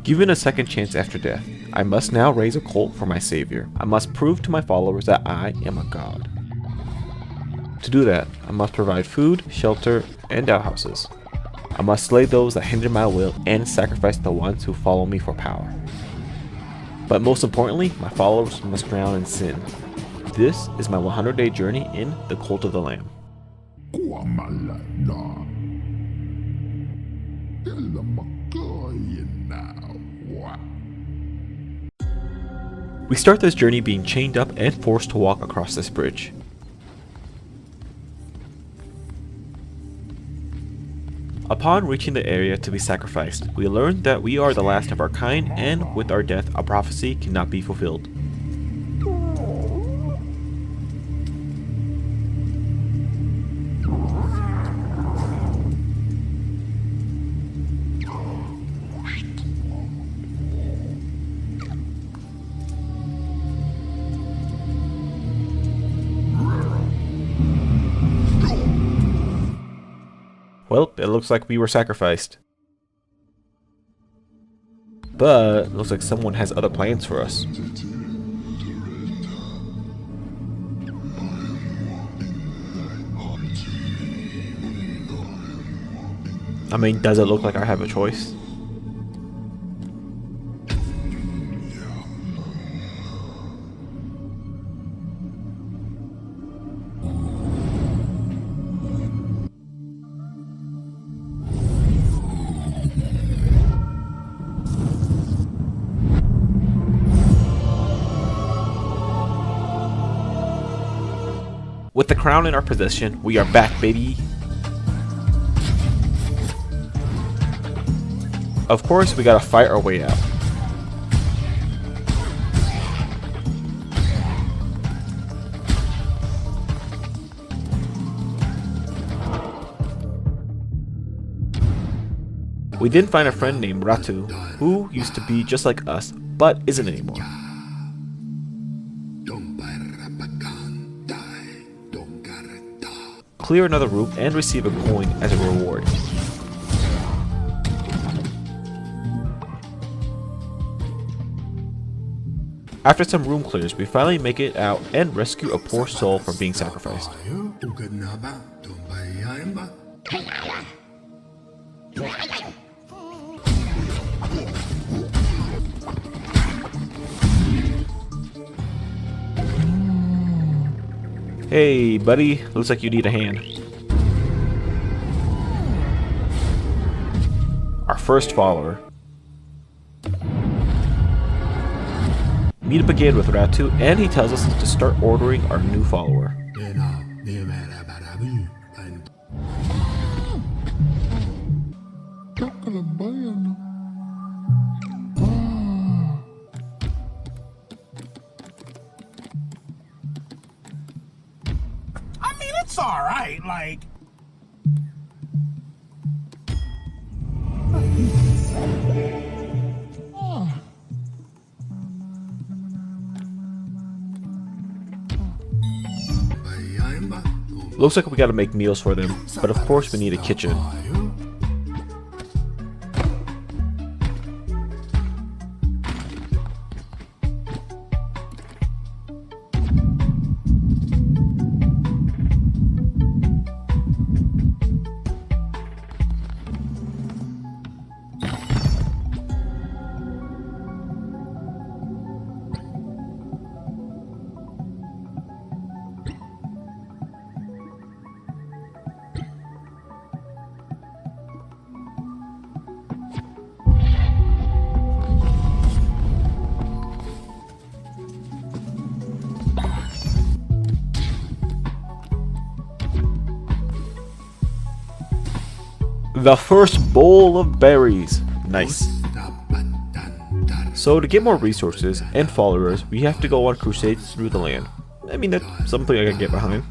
Given a second chance after death, I must now raise a cult for my savior. I must prove to my followers that I am a god. To do that, I must provide food, shelter, and outhouses. I must slay those that hinder my will and sacrifice the ones who follow me for power. But most importantly, my followers must drown in sin. This is my 100-day journey in the Cult of the Lamb. We start this journey being chained up and forced to walk across this bridge. Upon reaching the area to be sacrificed, we learn that we are the last of our kind, and with our death, a prophecy cannot be fulfilled. Well, it looks like we were sacrificed. But it looks like someone has other plans for us. I mean, does it look like I have a choice? With the crown in our possession, we are back, baby! Of course, we gotta fight our way out. We then find a friend named Ratu, who used to be just like us, but isn't anymore. Clear another room and receive a coin as a reward. After some room clears, we finally make it out and rescue a poor soul from being sacrificed. Hey, buddy, looks like you need a hand. Our first follower. Meet up again with Ratu, and he tells us to start ordering our new follower. It's alright, like... Looks like we gotta make meals for them, but of course we need a kitchen. The first bowl of berries. Nice. So to get more resources and followers, we have to go on crusades through the land. I mean, that's something I can get behind.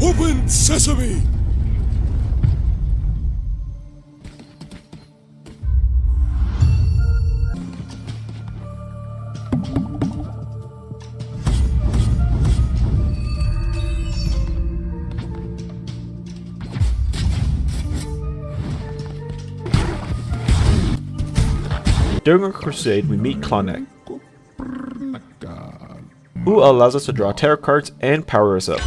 Open sesame! During our crusade, we meet Klonek, who allows us to draw tarot cards and power us up.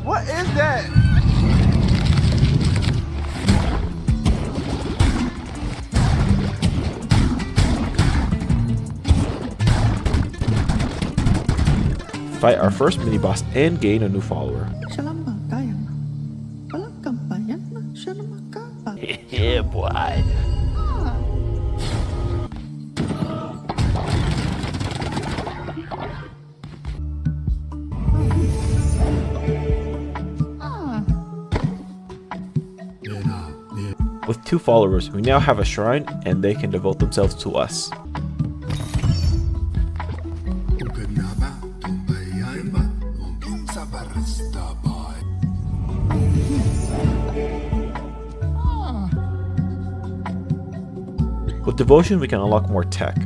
What is that? Fight our first mini-boss and gain a new follower. Yeah, boy. With 2 followers, we now have a shrine and they can devote themselves to us. With devotion, we can unlock more tech.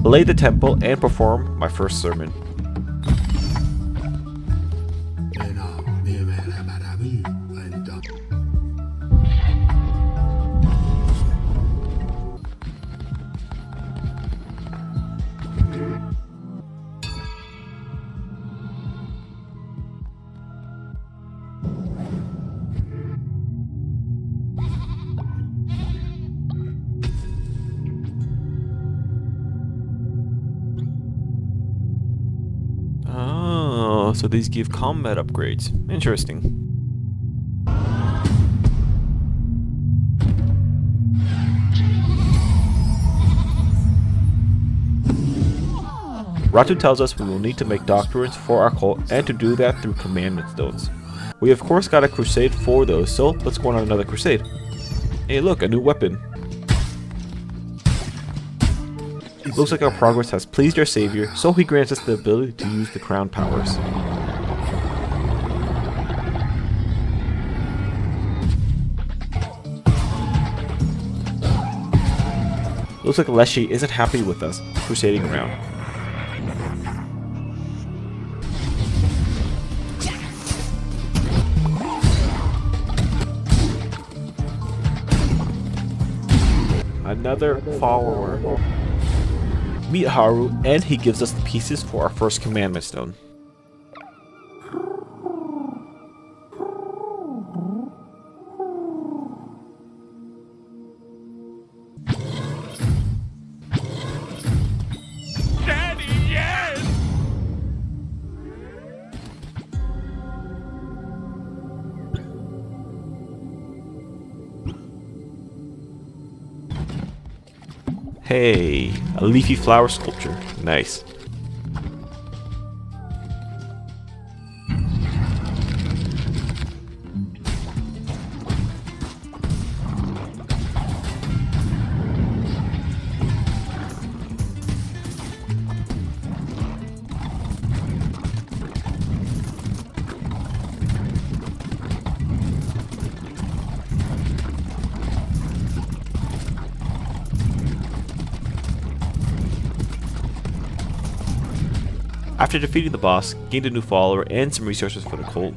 Lay the temple and perform my first sermon. Oh, so these give combat upgrades. Interesting. Ratu tells us we will need to make doctrines for our cult and to do that through commandment stones. We of course got a crusade for those, so let's go on another crusade. Hey look, a new weapon. Looks like our progress has pleased our savior, so he grants us the ability to use the crown powers. Looks like Leshy isn't happy with us crusading around. Another follower. Meet Haru, and he gives us the pieces for our first commandment stone. Daddy, yes! Hey, a leafy flower sculpture. Nice. After defeating the boss, gained a new follower and some resources for the cult.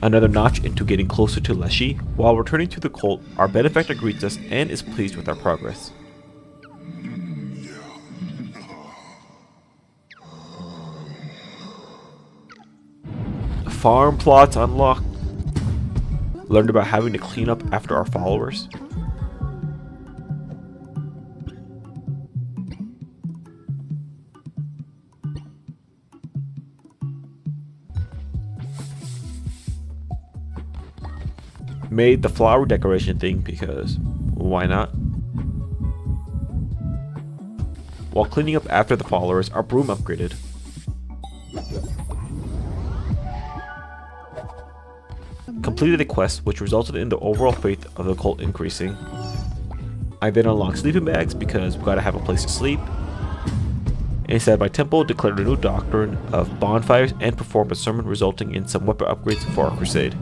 Another notch into getting closer to Leshy. While returning to the cult, our benefactor greets us and is pleased with our progress. Farm plots unlocked. Learned about having to clean up after our followers. Made the flower decoration thing because why not? While cleaning up after the followers, our broom upgraded. Completed a quest which resulted in the overall faith of the cult increasing. I then unlocked sleeping bags because we gotta have a place to sleep. Inside my temple, declared a new doctrine of bonfires and performed a sermon resulting in some weapon upgrades for our crusade.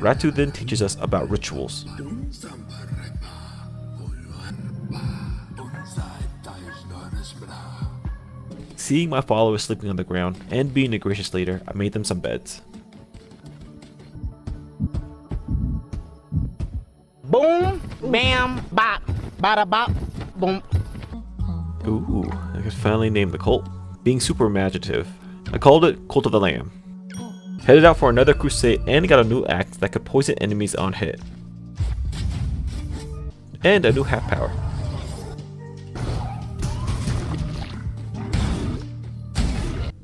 Ratu then teaches us about rituals. Seeing my followers sleeping on the ground and being a gracious leader, I made them some beds. Boom, bam, bop, bada bop, boom. Ooh, I could finally name the cult. Being super imaginative, I called it Cult of the Lamb. Headed out for another crusade and got a new axe that could poison enemies on hit. And a new half power.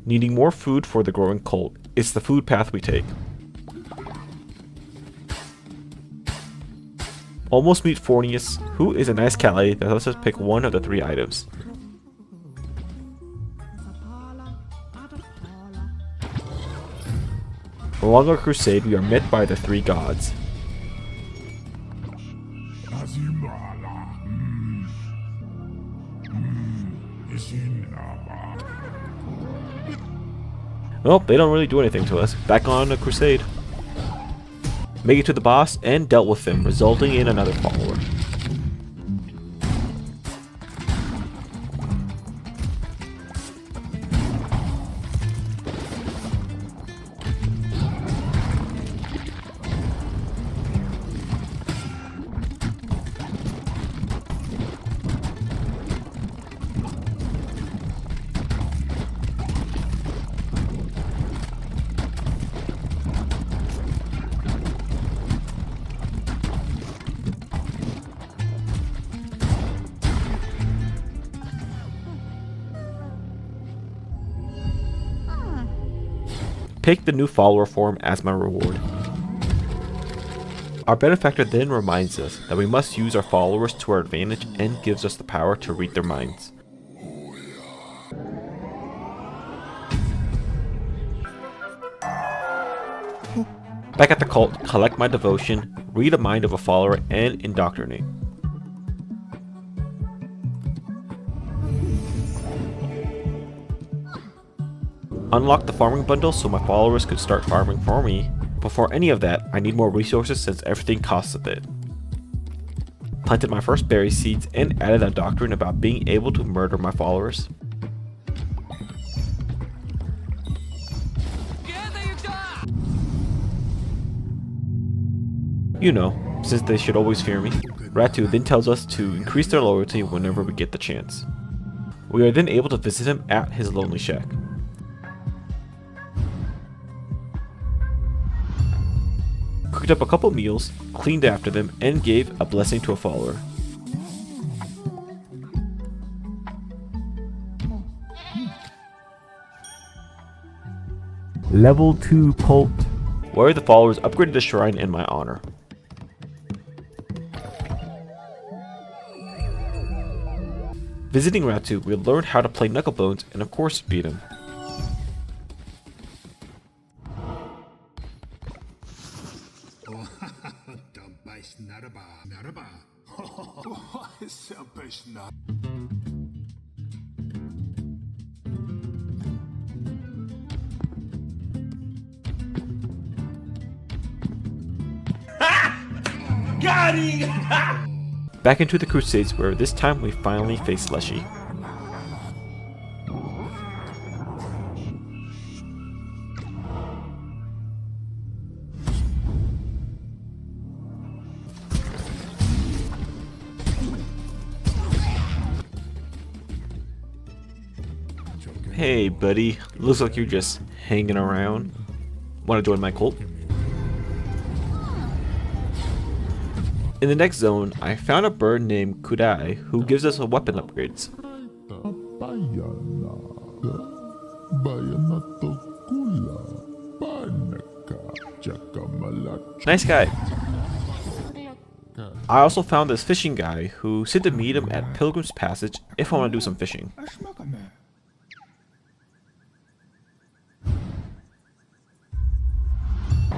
Needing more food for the growing cult, it's the food path we take. Almost meet Fornius, who is a nice cat lady that lets us pick one of the 3 items. Along our crusade, we are met by the 3 gods. Well, they don't really do anything to us. Back on a crusade. Make it to the boss and dealt with him, resulting in another follower. Pick the new follower form as my reward. Our benefactor then reminds us that we must use our followers to our advantage and gives us the power to read their minds. Back at the cult, collect my devotion, read the mind of a follower, and indoctrinate. Unlock the farming bundle so my followers could start farming for me. Before any of that, I need more resources since everything costs a bit. Planted my first berry seeds and added a doctrine about being able to murder my followers. You know, since they should always fear me. Ratu then tells us to increase their loyalty whenever we get the chance. We are then able to visit him at his lonely shack. Cooked up a couple meals, cleaned after them, and gave a blessing to a follower. Level 2 cult, where the followers upgraded the shrine in my honor. Visiting Ratu, we learned how to play Knucklebones and of course beat him. Back into the Crusades, where this time we finally face Leshy. Hey buddy, looks like you're just hanging around. Want to join my cult? In the next zone, I found a bird named Kudai who gives us weapon upgrades. Nice guy. I also found this fishing guy who said to meet him at Pilgrim's Passage if I want to do some fishing.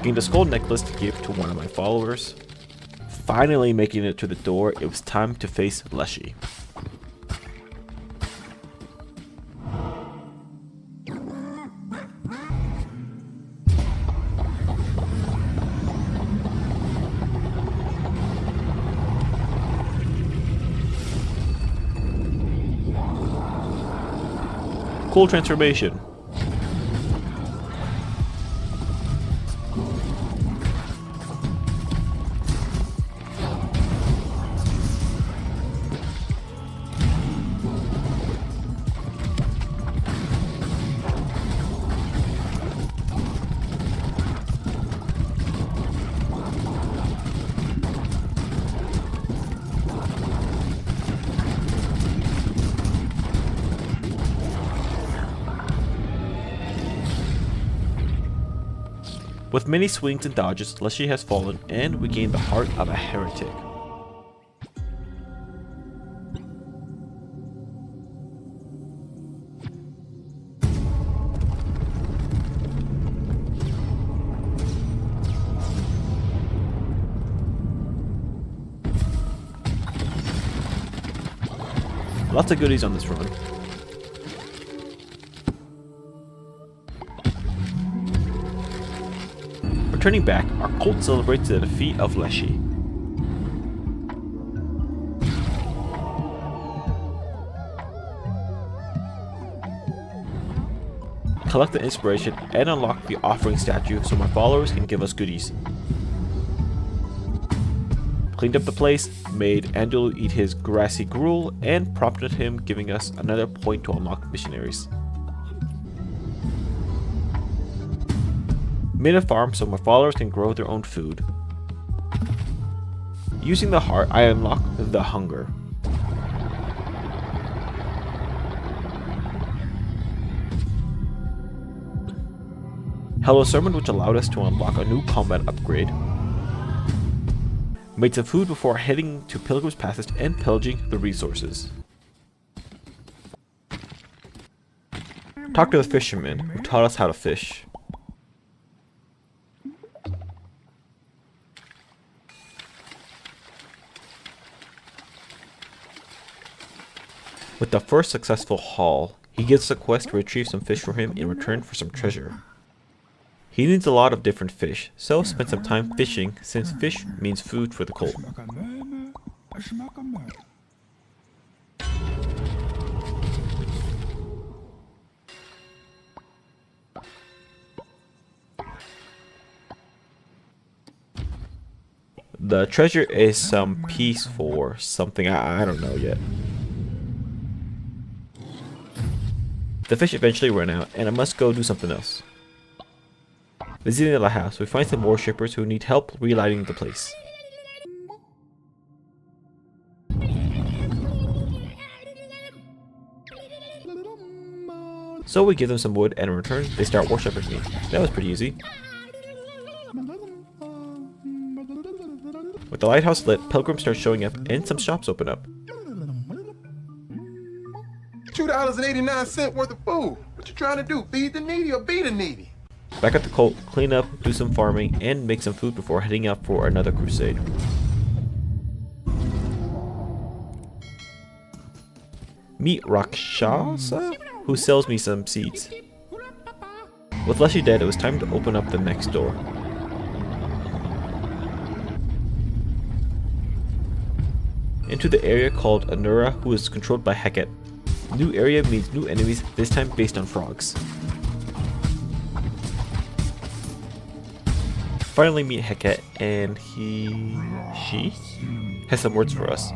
Gained a skull necklace to give to one of my followers. Finally making it to the door, it was time to face Leshy. Cool transformation. With many swings and dodges, Leshy has fallen, and we gain the heart of a heretic. Lots of goodies on this run. Returning back, our cult celebrates the defeat of Leshy. Collect the inspiration and unlock the offering statue so my followers can give us goodies. Cleaned up the place, made Andrew eat his grassy gruel, and prompted him, giving us another point to unlock missionaries. Made a farm so my followers can grow their own food. Using the heart, I unlock the hunger. Held a sermon which allowed us to unlock a new combat upgrade. Made some food before heading to Pilgrim's Passage and pillaging the resources. Talked to the fisherman who taught us how to fish. With the first successful haul, he gives us a quest to retrieve some fish for him in return for some treasure. He needs a lot of different fish, so spend some time fishing since fish means food for the cult. The treasure is some piece for something I don't know yet. The fish eventually run out, and I must go do something else. Visiting the lighthouse, we find some worshippers who need help relighting the place. So we give them some wood, and in return, they start worshipping me. That was pretty easy. With the lighthouse lit, pilgrims start showing up, and some shops open up. $2.89 worth of food. What you trying to do? Feed the needy or be the needy? Back at the cult, clean up, do some farming, and make some food before heading out for another crusade. Meet Rakshasa, who sells me some seeds. With Leshy dead, it was time to open up the next door. into the area called Anura, who is controlled by Heket. New area means new enemies, this time based on frogs. Finally meet Heket, and she has some words for us.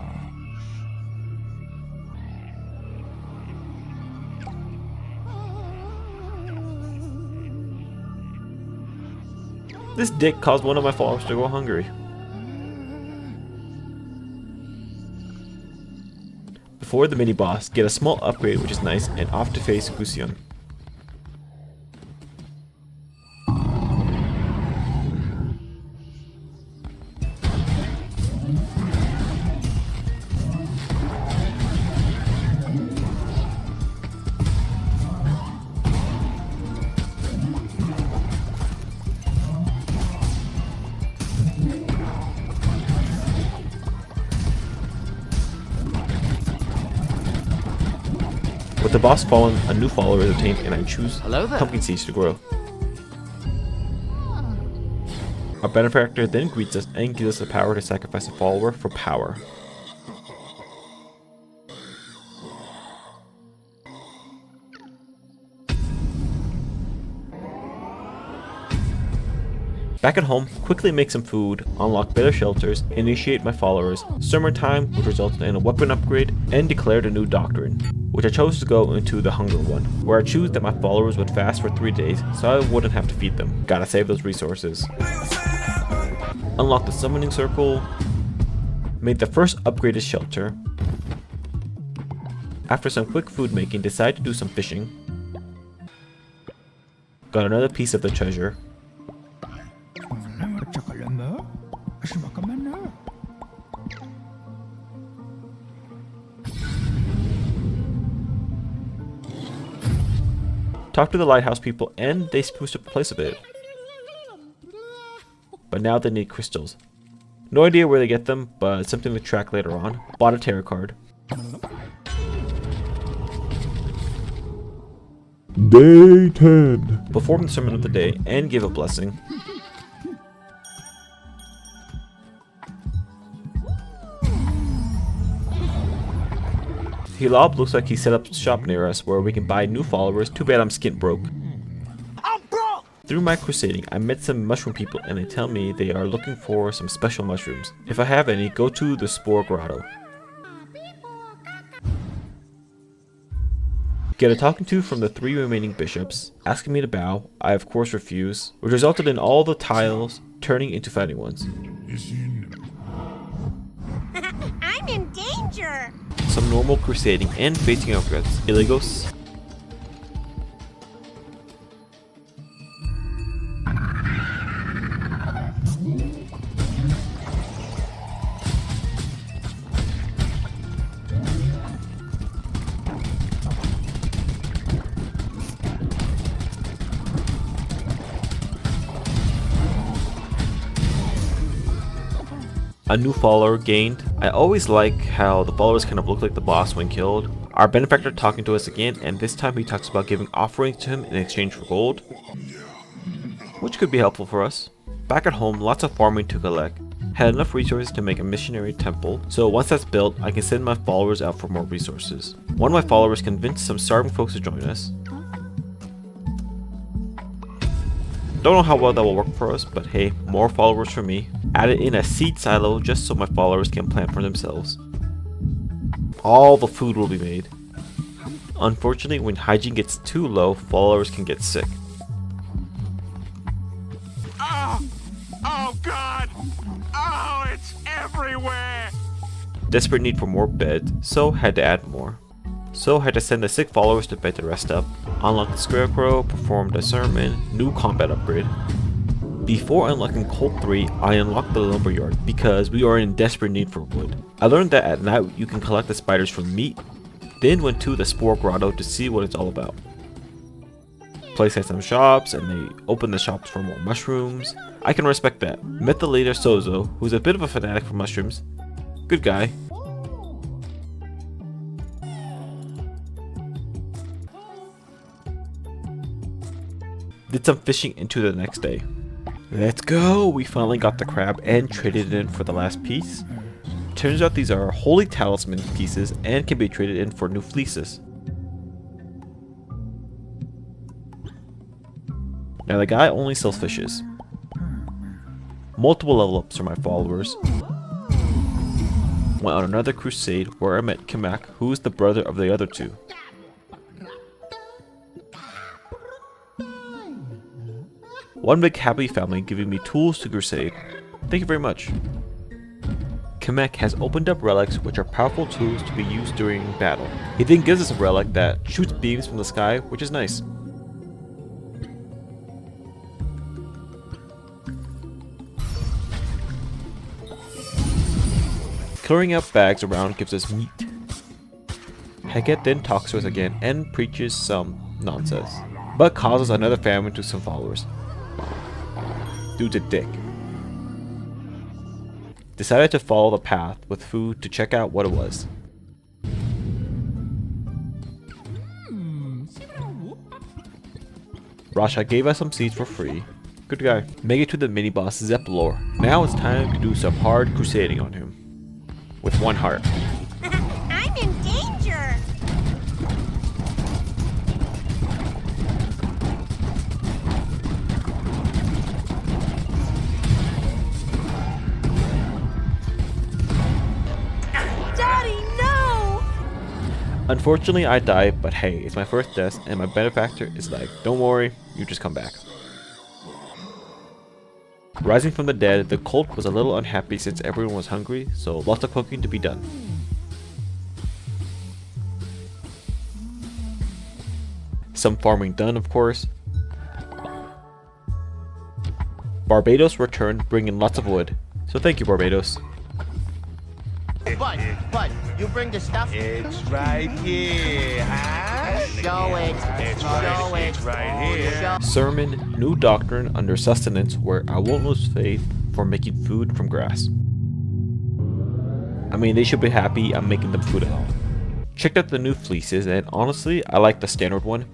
This dick caused one of my followers to go hungry. Before the mini-boss, get a small upgrade which is nice, and off to face Gusion. With the boss fallen, a new follower is obtained, and I choose pumpkin seeds to grow. Our benefactor then greets us and gives us the power to sacrifice a follower for power. Back at home, quickly make some food, unlock better shelters, initiate my followers, summer time, which resulted in a weapon upgrade, and declared a new doctrine, which I chose to go into the hunger one, where I choose that my followers would fast for 3 days so I wouldn't have to feed them. Gotta save those resources. Unlock the summoning circle, made the first upgraded shelter. After some quick food making, decided to do some fishing. Got another piece of the treasure. Talked to the lighthouse people and they spruced up the place a bit. But now they need crystals. No idea where they get them, but it's something to track later on. Bought a tarot card. Day 10. Perform the sermon of the day and give a blessing. Hilab looks like he set up shop near us where we can buy new followers. Too bad I'm skint broke. Through my crusading, I met some mushroom people and they tell me they are looking for some special mushrooms. If I have any, go to the Spore Grotto. Get a talking to from the 3 remaining bishops, asking me to bow. I of course refuse, which resulted in all the tiles turning into fighting ones. I'm in danger! Some normal crusading and facing our threats. Illegos. A new follower gained. I always like how the followers kind of look like the boss when killed. Our benefactor talking to us again, and this time he talks about giving offerings to him in exchange for gold, which could be helpful for us. Back at home, lots of farming to collect. Had enough resources to make a missionary temple, so once that's built, I can send my followers out for more resources. One of my followers convinced some starving folks to join us. Don't know how well that will work for us, but hey, more followers for me. Added in a seed silo just so my followers can plant for themselves. All the food will be made. Unfortunately, when hygiene gets too low, followers can get sick. Oh God! Oh, it's everywhere! Desperate need for more beds, so had to add more. So had to send the sick followers to bed to rest up. Unlocked the scarecrow, performed a sermon, new combat upgrade. Before unlocking Colt 3, I unlocked the lumberyard because we are in desperate need for wood. I learned that at night you can collect the spiders for meat, then went to the Spore Grotto to see what it's all about. Place had some shops and they opened the shops for more mushrooms. I can respect that. Met the leader Sozo, who's a bit of a fanatic for mushrooms. Good guy. Did some fishing into the next day. Let's go! We finally got the crab and traded it in for the last piece. Turns out these are holy talisman pieces and can be traded in for new fleeces. Now the guy only sells fishes. Multiple level ups for my followers. Went on another crusade where I met Kamak, who is the brother of the other two. One big happy family giving me tools to crusade. Thank you very much. Kamek has opened up relics which are powerful tools to be used during battle. He then gives us a relic that shoots beams from the sky, which is nice. Clearing out bags around gives us meat. Heket then talks to us again and preaches some nonsense, but causes another famine to some followers. Dude's a dick. Decided to follow the path with food to check out what it was. Rasha gave us some seeds for free. Good guy. Make it to the mini boss Zeppelor. Now it's time to do some hard crusading on him. With one heart. I'm in danger. Daddy, no! Unfortunately, I died, but hey, it's my first death, and my benefactor is like, don't worry, you just come back. Rising from the dead, the cult was a little unhappy since everyone was hungry, so lots of cooking to be done. Some farming done, of course. Barbados returned, bringing lots of wood, so thank you, Barbados. Bud, you bring the stuff? It's right here, huh? Show it. Show it. It's right here. Sermon, new doctrine under sustenance where I won't lose faith for making food from grass. I mean, they should be happy I'm making them food at all. Checked out the new fleeces and honestly, I like the standard one.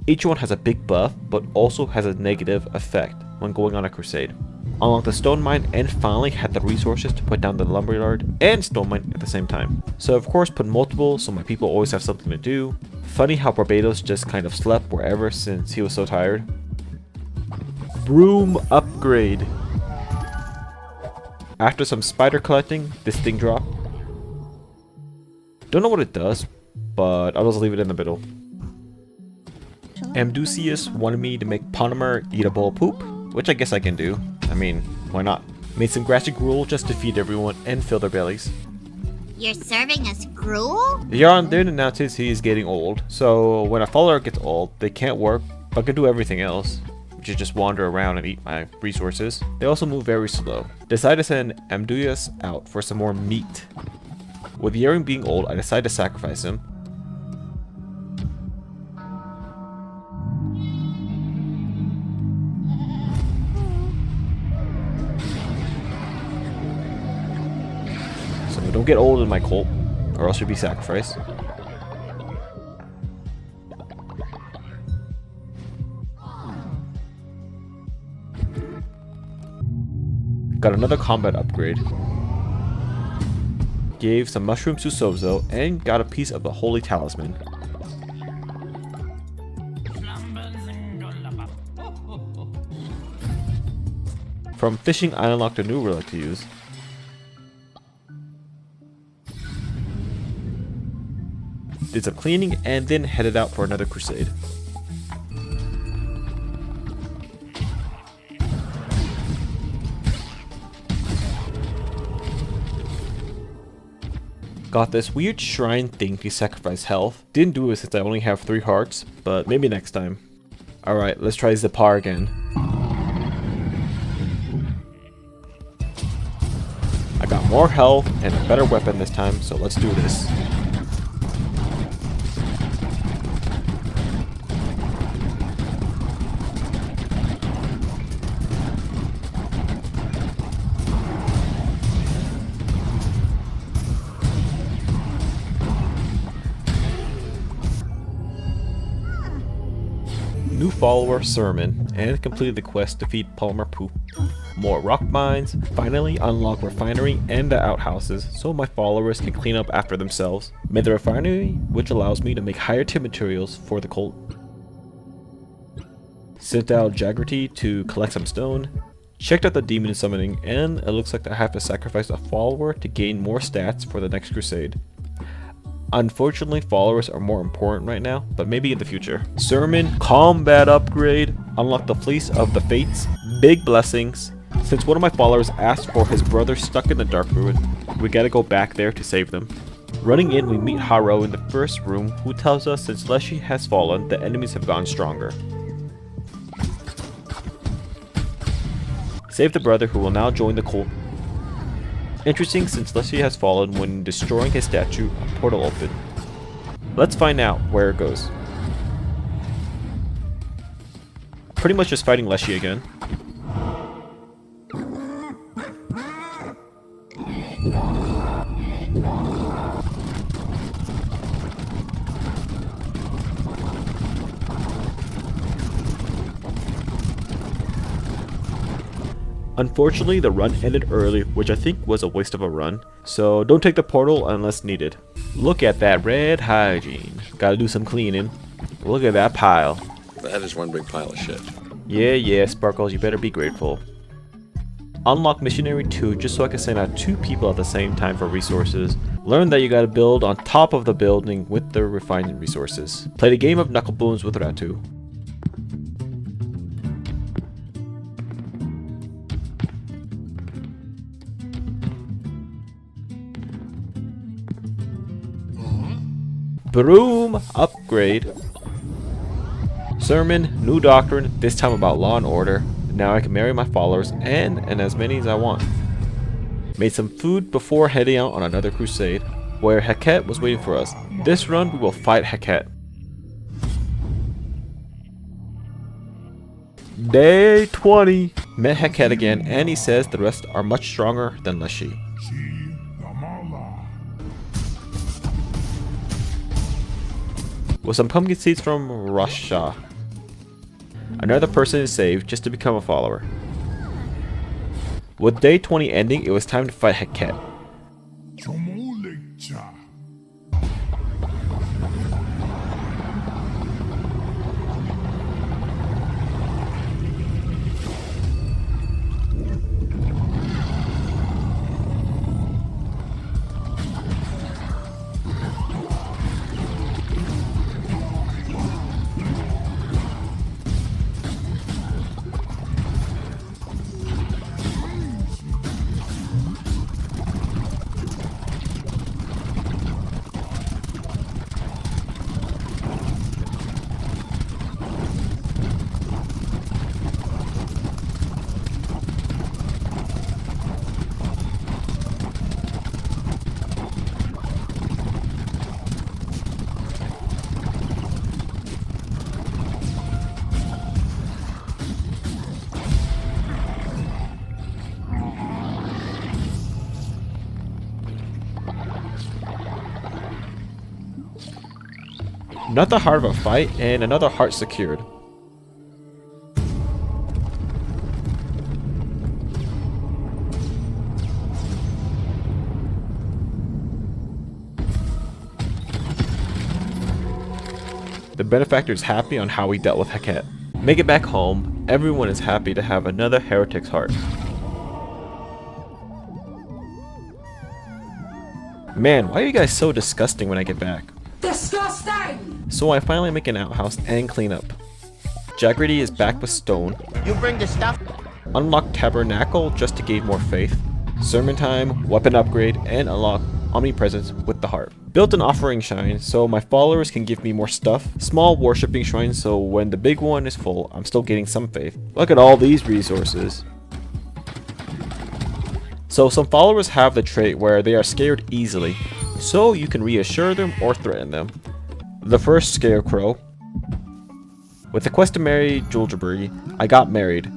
Each one has a big buff, but also has a negative effect when going on a crusade. Unlocked the stone mine and finally had the resources to put down the lumberyard and stone mine at the same time. So of course put multiple so my people always have something to do. Funny how Barbados just kind of slept wherever since he was so tired. Broom upgrade. After some spider collecting, this thing dropped. Don't know what it does, but I'll just leave it in the middle. Amdusius wanted me to make Ponomer eat a bowl of poop, which I guess I can do. I mean, why not? Made some grassy gruel just to feed everyone and fill their bellies. You're serving us gruel? Yaron then announces he is getting old, so when a follower gets old, they can't work, but can do everything else, which is just wander around and eat my resources. They also move very slow. Decide to send Amdusius out for some more meat. With Yaron being old, I decide to sacrifice him. Don't get old in my cult, or else you'll be sacrificed. Got another combat upgrade. Gave some mushrooms to Sozo, and got a piece of the holy talisman. From fishing, I unlocked a new relic to use. Did some cleaning and then headed out for another crusade. Got this weird shrine thing to sacrifice health. Didn't do it since I only have 3 hearts, but maybe next time. Alright, let's try Zipar again. I got more health and a better weapon this time, so let's do this. New follower Sermon and completed the quest Defeat Palmer Poop. More rock mines, finally unlock refinery and the outhouses so my followers can clean up after themselves. Made the refinery, which allows me to make higher tip materials for the cult. Sent out Jagrity to collect some stone. Checked out the demon summoning, and it looks like I have to sacrifice a follower to gain more stats for the next crusade. Unfortunately, followers are more important right now, but maybe in the future. Sermon combat upgrade. Unlock the Fleece of the Fates. Big blessings. Since one of my followers asked for his brother stuck in the Dark Ruin, we gotta go back there to save them. Running in, we meet Haro in the first room, who tells us since Leshy has fallen, the enemies have gotten stronger. Save the brother, who will now join the cult. Interesting, since Leshy has fallen, when destroying his statue, a portal opened. Let's find out where it goes. Pretty much just fighting Leshy again. Unfortunately, the run ended early, which I think was a waste of a run, so don't take the portal unless needed. Look at that red hygiene. Gotta do some cleaning. Look at that pile. That is one big pile of shit. Yeah, Sparkles, you better be grateful. Unlock Missionary 2 just so I can send out 2 people at the same time for resources. Learn that you gotta build on top of the building with the refining resources. Played a game of Knuckle Bones with Ratu. Broom upgrade. Sermon, new doctrine, this time about law and order. Now I can marry my followers and as many as I want. Made some food before heading out on another crusade, where Heket was waiting for us. This run we will fight Heket. Day 20. Met Heket again, and he says the rest are much stronger than Leshy. With some pumpkin seeds from Russia. Another person is saved just to become a follower. With day 20 ending, it was time to fight Heket. Not that hard of a fight, and another heart secured. The benefactor is happy on how we dealt with Heket. Make it back home, everyone is happy to have another heretic's heart. Man, why are you guys so disgusting when I get back? Disgusting! So I finally make an outhouse and clean up. Jagrity is back with stone. You bring the stuff. Unlock Tabernacle just to gain more faith. Sermon time, weapon upgrade, and unlock Omnipresence with the heart. Built an offering shrine so my followers can give me more stuff. Small worshipping shrine so when the big one is full, I'm still getting some faith. Look at all these resources. So some followers have the trait where they are scared easily, so you can reassure them or threaten them. The first Scarecrow. With the quest to marry Juljabury, I got married.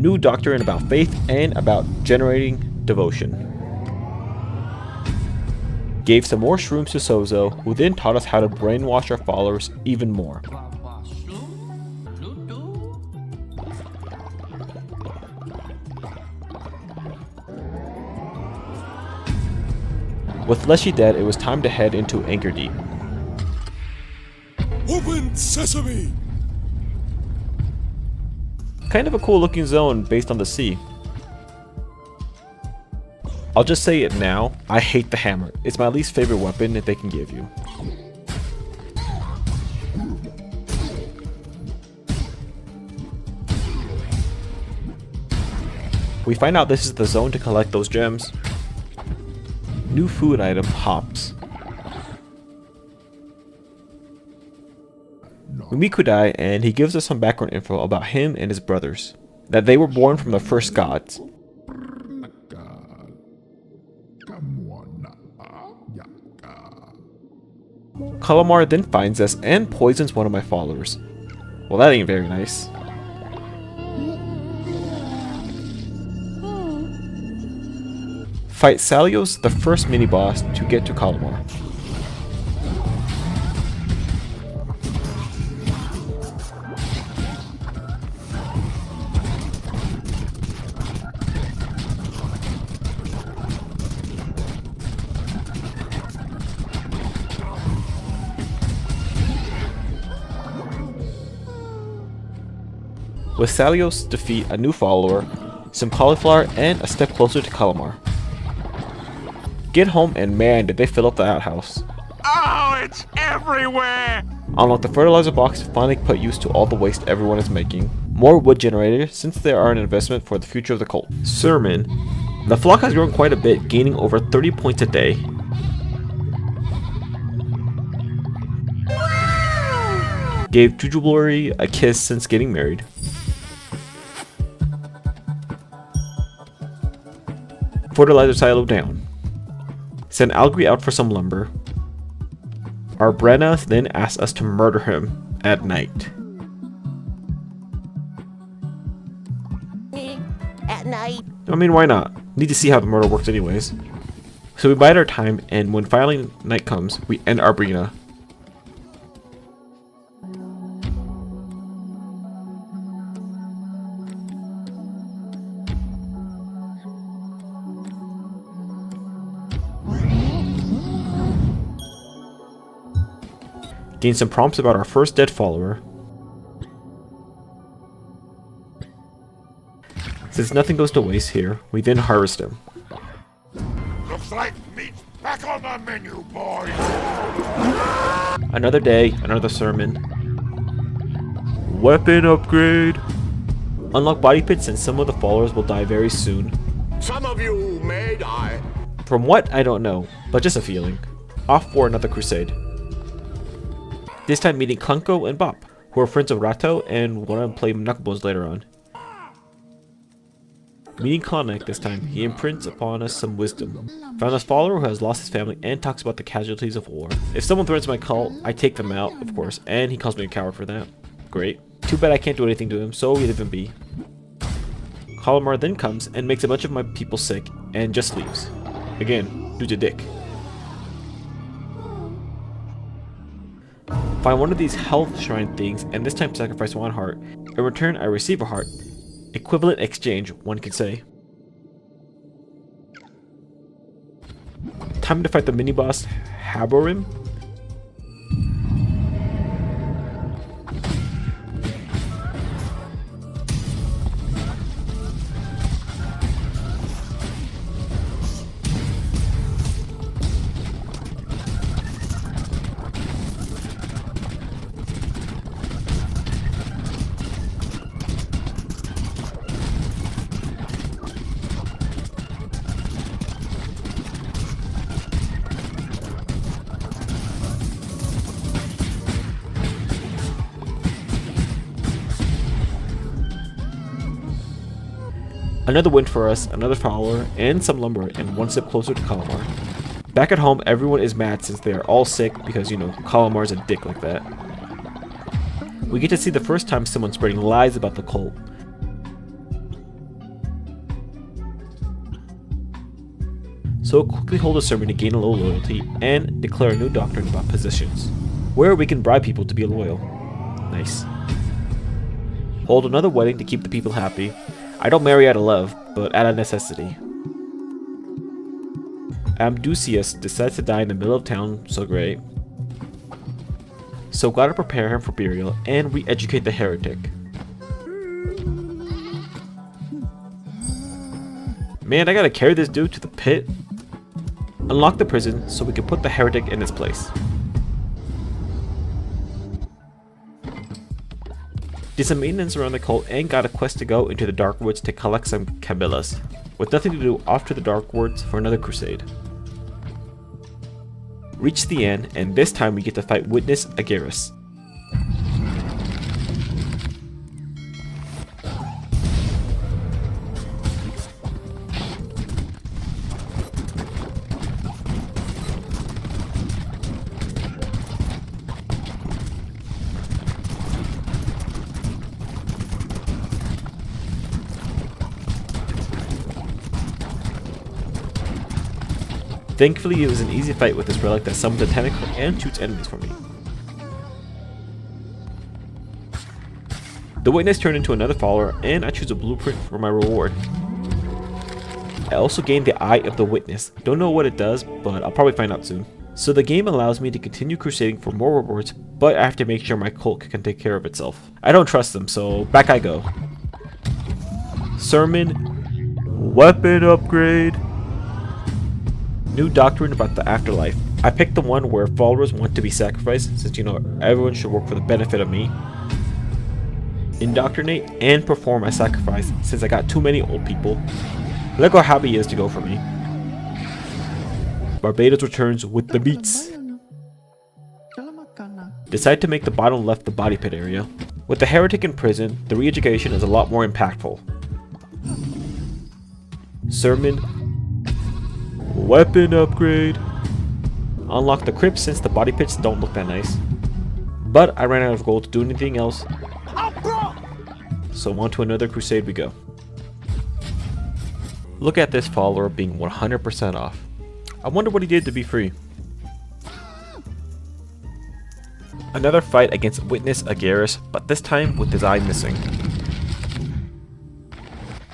new doctrine about faith and about generating devotion. Gave some more shrooms to Sozo, who then taught us how to brainwash our followers even more. With Leshy dead, it was time to head into Anchor Deep. Open sesame! Kind of a cool looking zone based on the sea. I'll just say it now, I hate the hammer. It's my least favorite weapon that they can give you. We find out this is the zone to collect those gems. New food item, hops. We meet Kudai and he gives us some background info about him and his brothers. That they were born from the first gods. Calamar then finds us and poisons one of my followers. Well, that ain't very nice. Fight Salios, the first mini-boss, to get to Calamar. With Salios' defeat, a new follower, some cauliflower, and a step closer to Calamar. Get home and man did they fill up the outhouse. Oh, it's everywhere! Unlock the fertilizer box to finally put use to all the waste everyone is making. More wood generators since they are an investment for the future of the cult. Sermon. The flock has grown quite a bit, gaining over 30 points a day. Gave Jujubori a kiss since getting married. Fertilizer silo down. Send Algri out for some lumber. Our Brenna then asks us to murder him at night. At night. I mean, why not? Need to see how the murder works anyways. So we bide our time, and when finally night comes, we end our Brenna. Gain some prompts about our first dead follower. Since nothing goes to waste here, we then harvest him. Looks like meat's back on the menu, boys! Another day, another sermon. Weapon upgrade! Unlock body pits and some of the followers will die very soon. Some of you may die. From what, I don't know, but just a feeling. Off for another crusade. This time meeting Klunko and Bop, who are friends of Rato and want to play Knucklebones later on. Meeting Klonek this time, he imprints upon us some wisdom. Found a follower who has lost his family and talks about the casualties of war. If someone threatens my cult, I take them out, of course, and he calls me a coward for that. Great. Too bad I can't do anything to him, so we leave him be. Calamar then comes and makes a bunch of my people sick and just leaves. Again, due to Dick. Find one of these health shrine things and this time sacrifice one heart. In return, I receive a heart. Equivalent exchange, one could say. Time to fight the mini-boss Haborim. Another win for us, another follower, and some lumber, and one step closer to Calamar. Back at home, everyone is mad since they are all sick because, you know, Calamar's a dick like that. We get to see the first time someone spreading lies about the cult. so quickly hold a sermon to gain a little loyalty and declare a new doctrine about positions, where we can bribe people to be loyal. Nice. Hold another wedding to keep the people happy. I don't marry out of love, but out of necessity. Amdusius decides to die in the middle of town, so great. So gotta prepare him for burial and re-educate the heretic. Man, I gotta carry this dude to the pit. Unlock the prison so we can put the heretic in his place. Did some maintenance around the cult and got a quest to go into the Dark Woods to collect some Camillas, with nothing to do off to the Dark Woods for another crusade. Reach the end, and this time we get to fight Witness Agarus. Thankfully, it was an easy fight with this relic that summons a tentacle and shoots enemies for me. The witness turned into another follower, and I choose a blueprint for my reward. I also gained the Eye of the Witness. Don't know what it does, but I'll probably find out soon. So the game allows me to continue crusading for more rewards, but I have to make sure my cult can take care of itself. I don't trust them, so back I go. Sermon, weapon upgrade. New doctrine about the afterlife. I picked the one where followers want to be sacrificed, since you know everyone should work for the benefit of me. Indoctrinate and perform my sacrifice, since I got too many old people. Look how happy he is to go for me. Barbados returns with the beats. Decide to make the bottom left the body pit area. With the heretic in prison, the re-education is a lot more impactful. Sermon, weapon upgrade. Unlock the crypt since the body pits don't look that nice. But I ran out of gold to do anything else. So on to another crusade we go. Look at this follower being 100% off. I wonder what he did to be free. Another fight against Witness Agarus, but this time with his eye missing.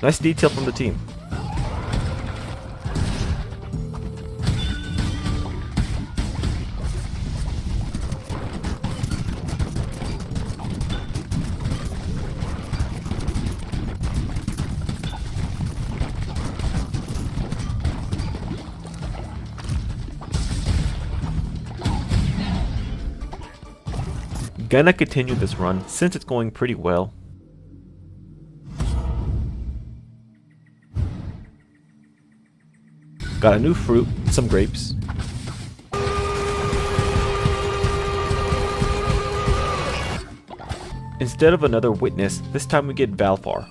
Nice detail from the team. Gonna continue this run since it's going pretty well. Got a new fruit, some grapes. Instead of another witness, this time we get Valfar.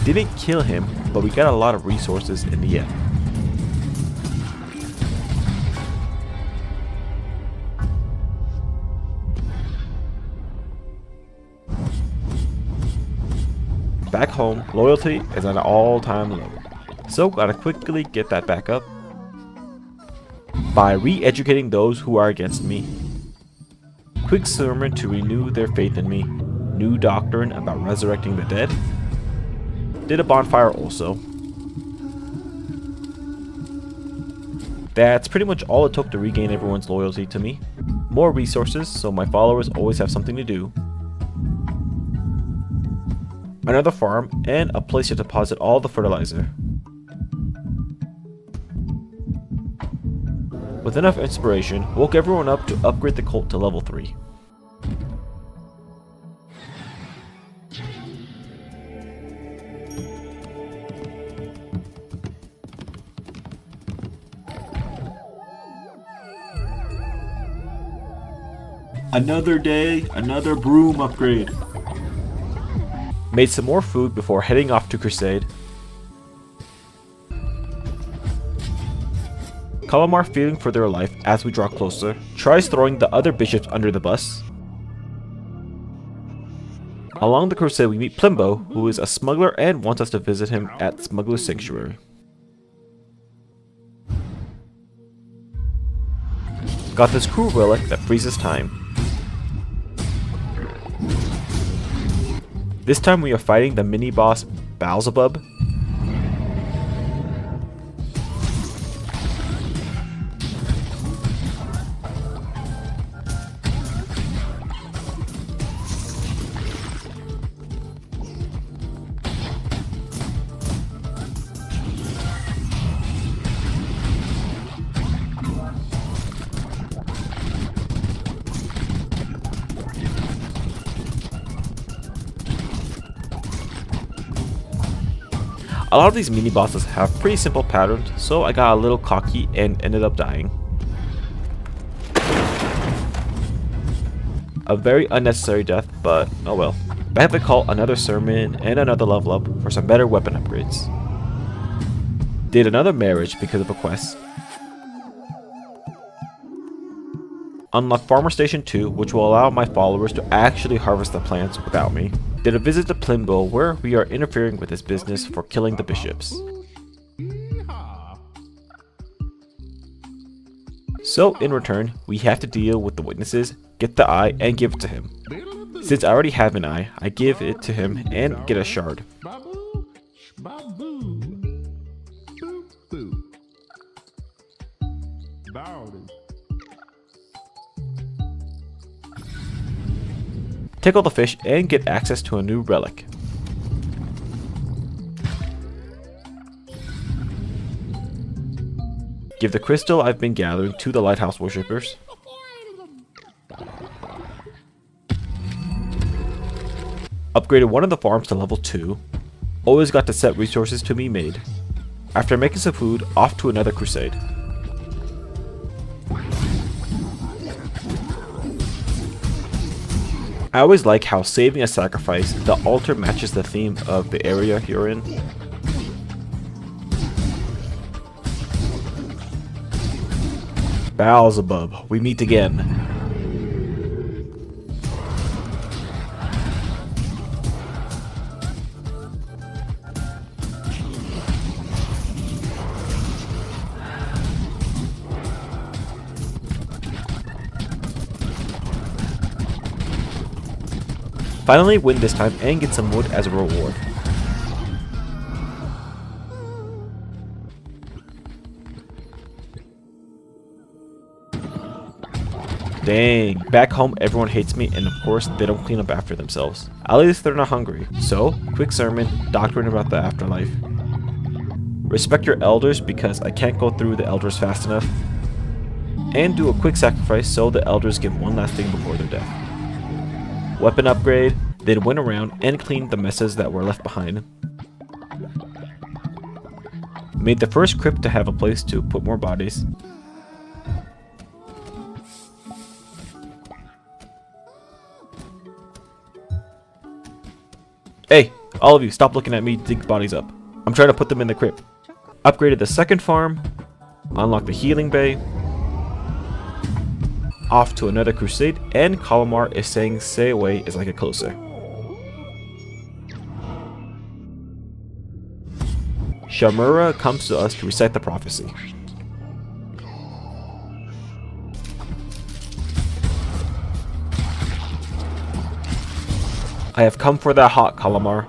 Didn't kill him, but we got a lot of resources in the end. Back home, loyalty is at an all-time low. So gotta quickly get that back up by re-educating those who are against me. Quick sermon to renew their faith in me. New doctrine about resurrecting the dead. Did a bonfire also. That's pretty much all it took to regain everyone's loyalty to me. More resources, so my followers always have something to do. Another farm, and a place to deposit all the fertilizer. With enough inspiration, woke everyone up to upgrade the cult to level 3. Another day, another broom upgrade. Made some more food before heading off to crusade. Calamar, fearing for their life as we draw closer, tries throwing the other bishops under the bus. Along the crusade we meet Plimbo, who is a smuggler and wants us to visit him at Smuggler's Sanctuary. Got this cool relic that freezes time. This time we are fighting the mini-boss Beelzebub. A lot of these mini bosses have pretty simple patterns, so I got a little cocky and ended up dying. A very unnecessary death, but oh well. I have to call another sermon and another level up for some better weapon upgrades. Did another marriage because of a quest. Unlock Farmer Station 2, which will allow my followers to actually harvest the plants without me. Did a visit to Plimbo, where we are interfering with his business for killing the bishops. So in return, we have to deal with the witnesses, get the eye, and give it to him. Since I already have an eye, I give it to him and get a shard. Tickle the fish and get access to a new relic. Give the crystal I've been gathering to the lighthouse worshippers. Upgraded one of the farms to level 2. Always got to set resources to be made. After making some food, off to another crusade. I always like how saving a sacrifice, the altar matches the theme of the area you're in. Beelzebub, we meet again. Finally win this time and get some wood as a reward. Dang, back home everyone hates me and of course they don't clean up after themselves. At least they're not hungry. So, quick sermon, doctrine about the afterlife. Respect your elders because I can't go through the elders fast enough. And do a quick sacrifice so the elders get one last thing before their death. Weapon upgrade, then went around and cleaned the messes that were left behind. Made the first crypt to have a place to put more bodies. Hey, all of you, stop looking at me dig bodies up. I'm trying to put them in the crypt. Upgraded the second farm, unlocked the healing bay. Off to another crusade, and Calamar is saying stay away as I get closer. Shamura comes to us to recite the prophecy. I have come for that hot, Calamar.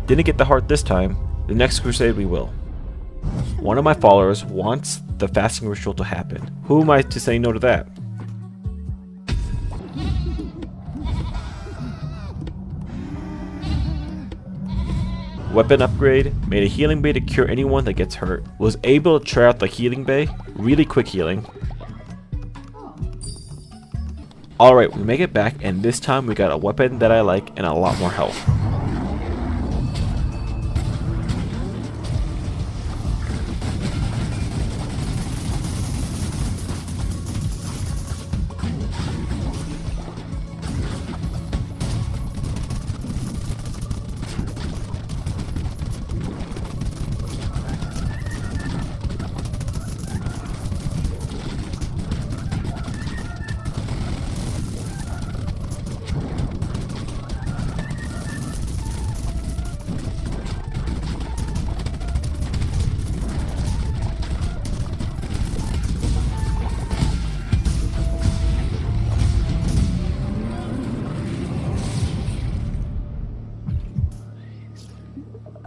Didn't get the heart this time. The next crusade we will. One of my followers wants the fasting ritual to happen. Who am I to say no to that? Weapon upgrade, made a healing bay to cure anyone that gets hurt. Was able to try out the healing bay, really quick healing. Alright, we make it back and this time we got a weapon that I like and a lot more health.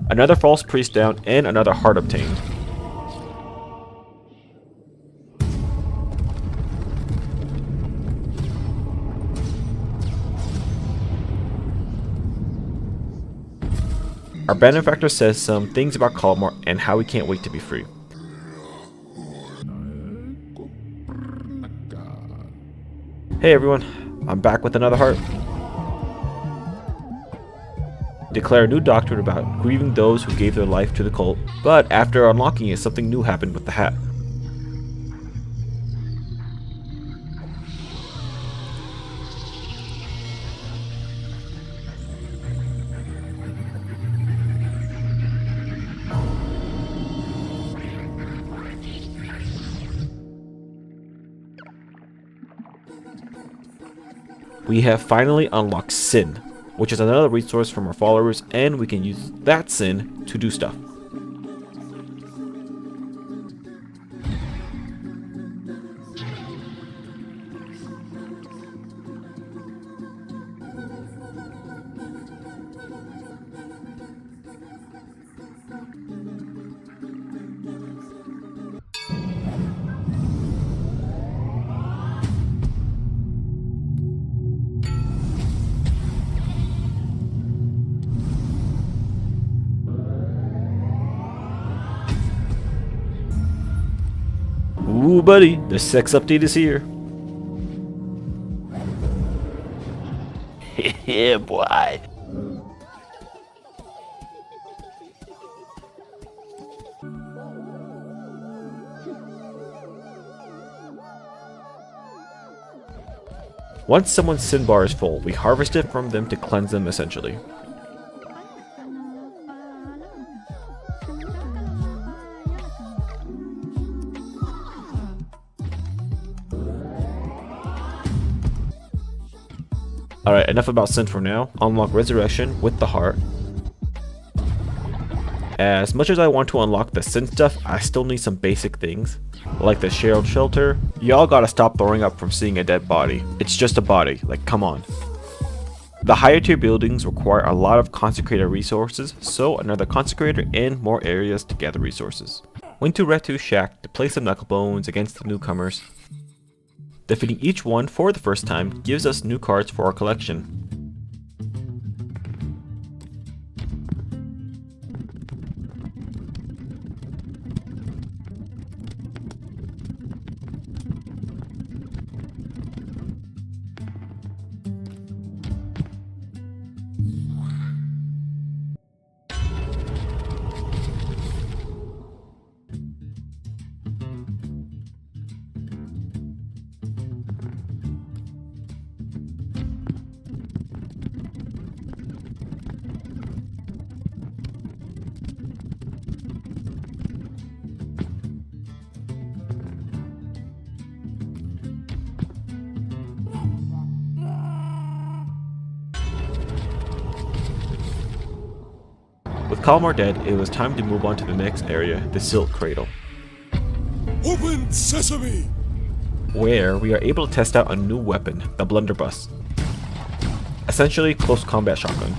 Another false priest down and another heart obtained. Our benefactor says some things about Kalmar and how he can't wait to be free. Hey everyone, I'm back with another heart. Declare a new doctrine about grieving those who gave their life to the cult, but after unlocking it, something new happened with the hat. We have finally unlocked Sin, which is another resource from our followers, and we can use that sin to do stuff. Ooh, buddy, the sex update is here. Yeah, boy. Once someone's sin bar is full, we harvest it from them to cleanse them essentially. Alright, enough about sin for now. Unlock Resurrection with the heart. As much as I want to unlock the sin stuff, I still need some basic things. Like the shared shelter. Y'all gotta stop throwing up from seeing a dead body. It's just a body, like come on. The higher tier buildings require a lot of consecrator resources, so another consecrator and more areas to gather resources. Went to Retu's shack to play some knuckle bones against the newcomers. Defeating each one for the first time gives us new cards for our collection. With Kalmar dead, it was time to move on to the next area, the Silk Cradle. Open sesame! Where we are able to test out a new weapon, the Blunderbuss. Essentially, close combat shotgun.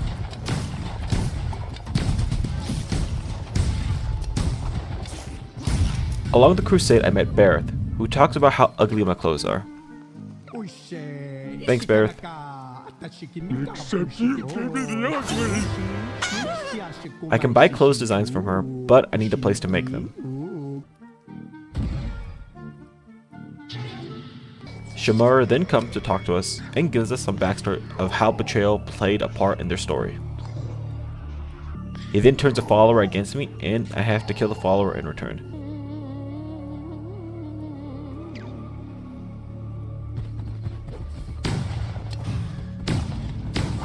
Along the crusade, I met Bareth, who talks about how ugly my clothes are. Thanks, Bareth. Except you gave me the ugly. I can buy clothes designs from her, but I need a place to make them. Shamura then comes to talk to us and gives us some backstory of how betrayal played a part in their story. He then turns a follower against me, and I have to kill the follower in return.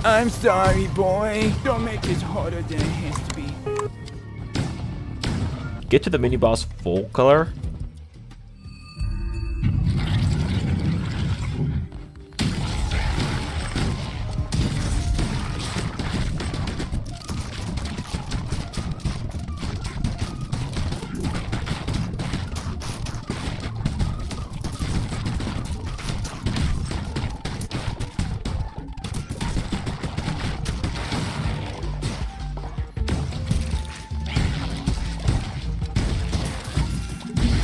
I'm sorry, boy. Don't make this harder than it has to be. Get to the mini boss full color.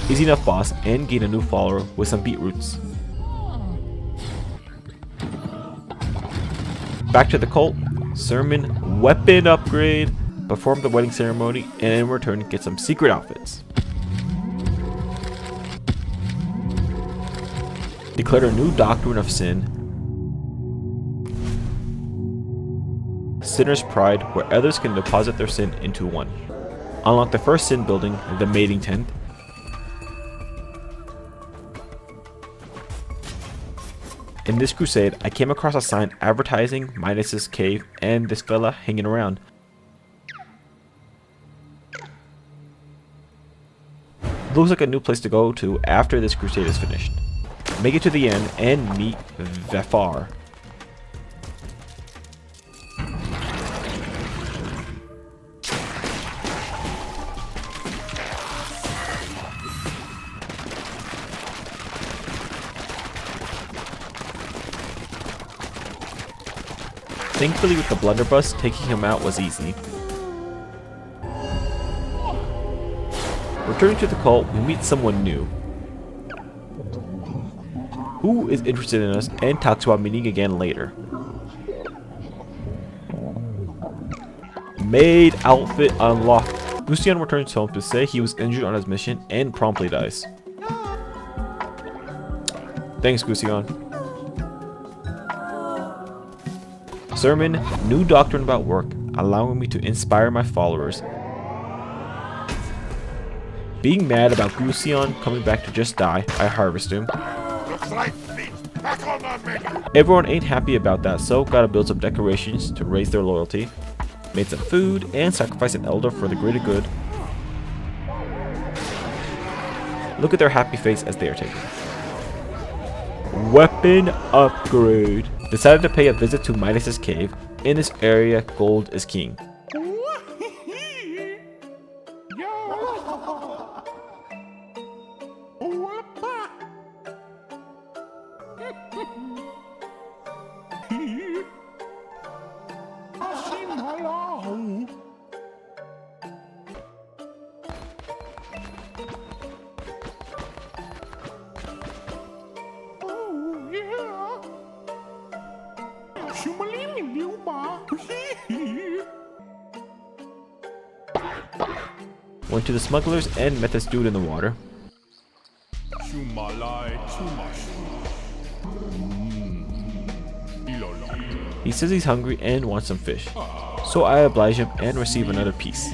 Easy enough boss, and gain a new follower with some beetroots. Back to the cult. Sermon weapon upgrade. Perform the wedding ceremony, and in return get some secret outfits. Declare a new doctrine of sin. Sinner's Pride, where others can deposit their sin into one. Unlock the first sin building, the mating tent. In this crusade, I came across a sign advertising Midas's cave and this fella hanging around. Looks like a new place to go to after this crusade is finished. Make it to the end and meet Vafar. Thankfully, with the blunderbuss, taking him out was easy. Returning to the cult, we meet someone new, who is interested in us and talks about meeting again later. Maid outfit unlocked. Gusion returns home to say he was injured on his mission and promptly dies. Thanks, Gusion. Sermon, new doctrine about work, allowing me to inspire my followers. Being mad about Gusion coming back to just die, I harvest him. Looks like meat's back on the menu. Everyone ain't happy about that, so gotta build some decorations to raise their loyalty. Made some food and sacrificed an elder for the greater good. Look at their happy face as they are taken. Weapon upgrade. Decided to pay a visit to Midas's cave. In this area, gold is king. Went to the smugglers and met this dude in the water. He says he's hungry and wants some fish, so I oblige him and receive another piece.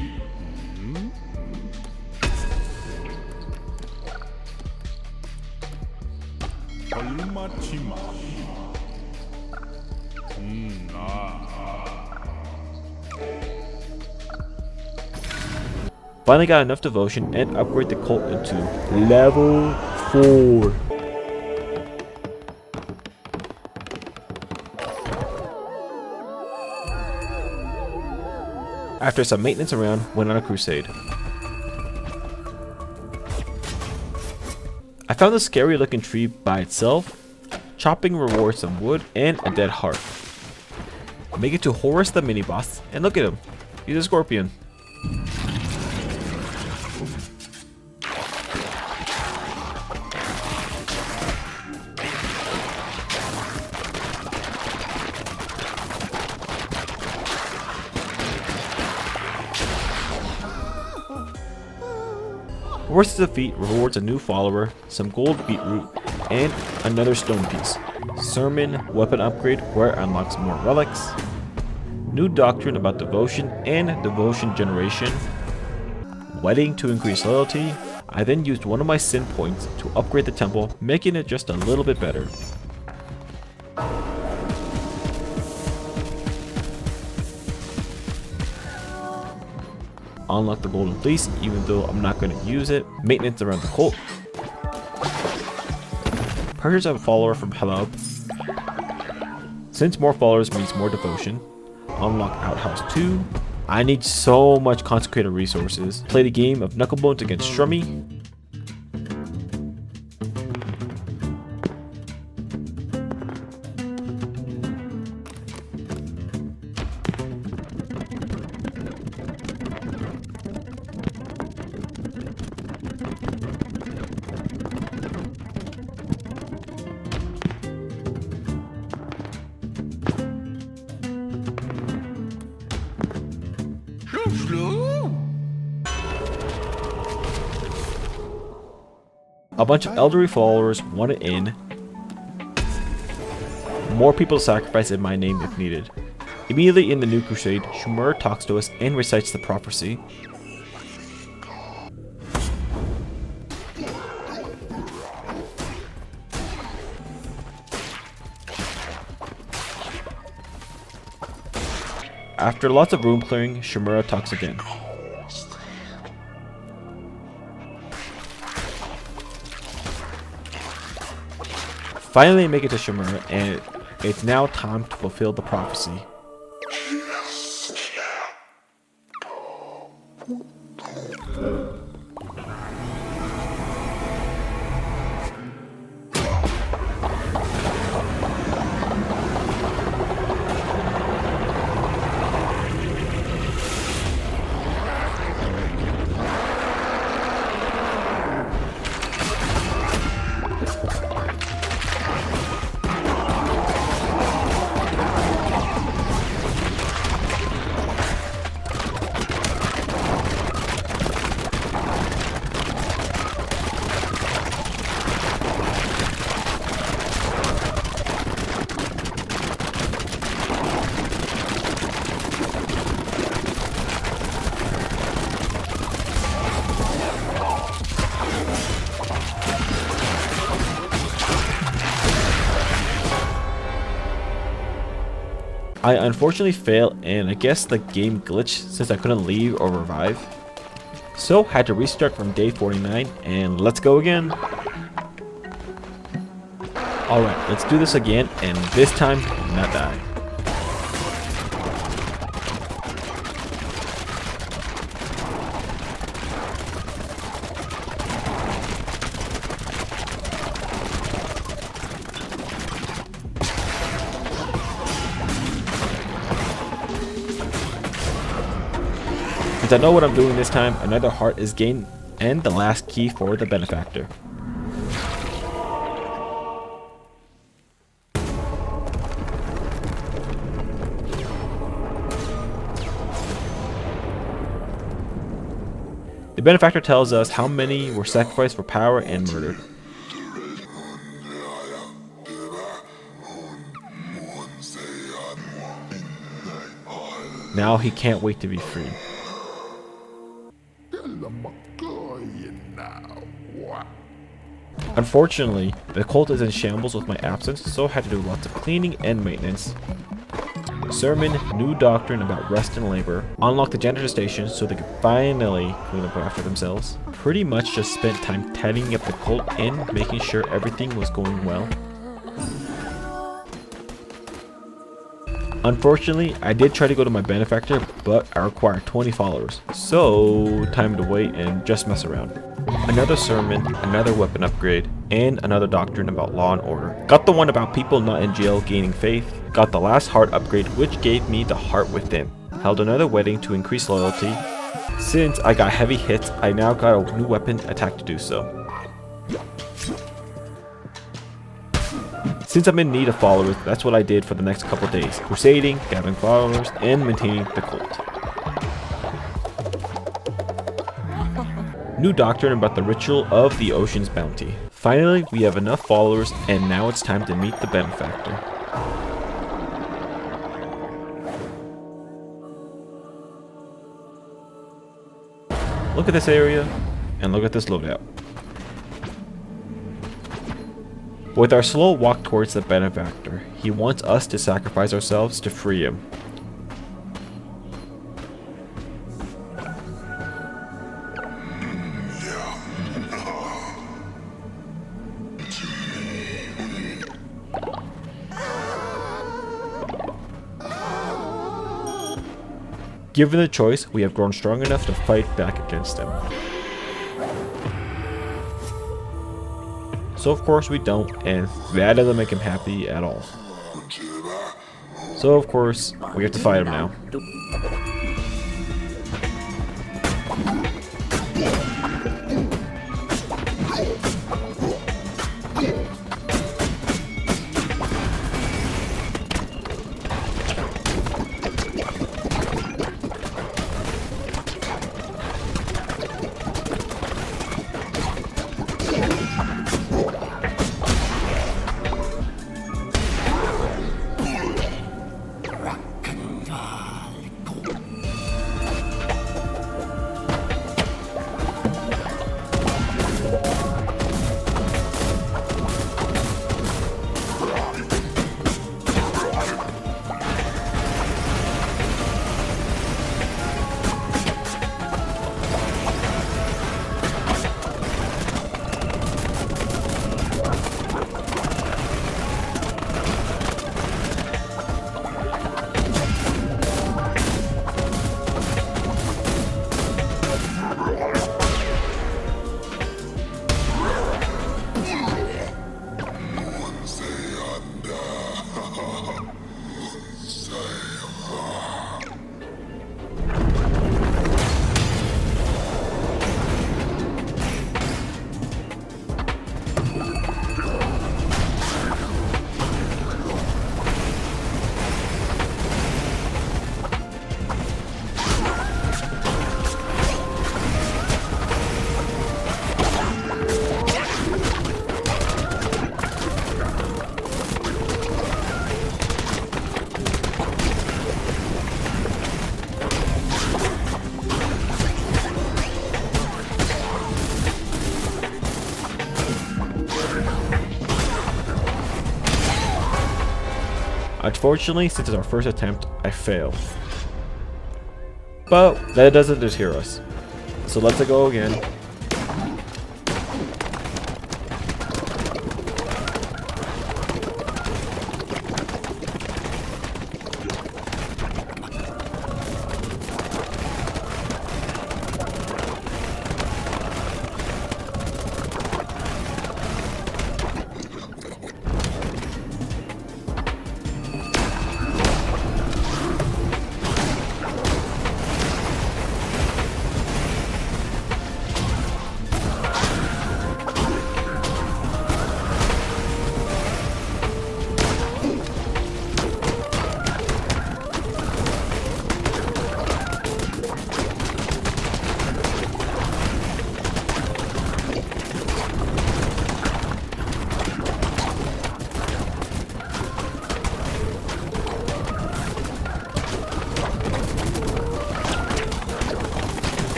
Finally got enough devotion and upgrade the cult into level 4. After some maintenance around, went on a crusade. I found a scary looking tree by itself. Chopping rewards some wood and a dead heart. Make it to Horus the mini boss, and look at him. He's a scorpion. Worst defeat rewards a new follower, some gold beetroot, and another stone piece. Sermon, weapon upgrade where it unlocks more relics. New doctrine about devotion and devotion generation. Wedding to increase loyalty. I then used one of my sin points to upgrade the temple, making it just a little bit better. Unlock the golden fleece, even though I'm not going to use it. Maintenance around the cult. Purchase a follower from Hello. Since more followers means more devotion. Unlock Outhouse 2. I need so much consecrated resources. Play the game of Knucklebones against Strummy. A bunch of elderly followers wanted in. More people sacrifice in my name if needed. Immediately in the new crusade, Shumur talks to us and recites the prophecy. After lots of room clearing, Shimura talks again. Finally make it to Shimura, and it's now time to fulfill the prophecy. I unfortunately failed, and I guess the game glitched since I couldn't leave or revive. So had to restart from day 49, and let's go again. Alright, let's do this again, and this time not die. Since I know what I'm doing this time, another heart is gained and the last key for the benefactor. The benefactor tells us how many were sacrificed for power and murdered. Now he can't wait to be free. Unfortunately, the cult is in shambles with my absence, so I had to do lots of cleaning and maintenance. Sermon, new doctrine about rest and labor. Unlock the janitor station so they could finally clean up after themselves. Pretty much just spent time tidying up the cult and making sure everything was going well. Unfortunately, I did try to go to my benefactor, but I require 20 followers, so time to wait and just mess around. Another sermon, another weapon upgrade, and another doctrine about law and order. Got the one about people not in jail gaining faith. Got the last heart upgrade, which gave me the heart within. Held another wedding to increase loyalty. Since I got heavy hits, I now got a new weapon attack to do so. Since I'm in need of followers, that's what I did for the next couple days. Crusading, gathering followers, and maintaining the cult. New doctrine about the ritual of the ocean's bounty. Finally, we have enough followers, and now it's time to meet the benefactor. Look at this area, and look at this loadout. With our slow walk towards the benefactor, he wants us to sacrifice ourselves to free him. Given the choice, we have grown strong enough to fight back against him. So of course we don't, and that doesn't make him happy at all. So of course, we have to fight him now. Unfortunately, since it's our first attempt, I failed. But that doesn't deter us. So let's go again.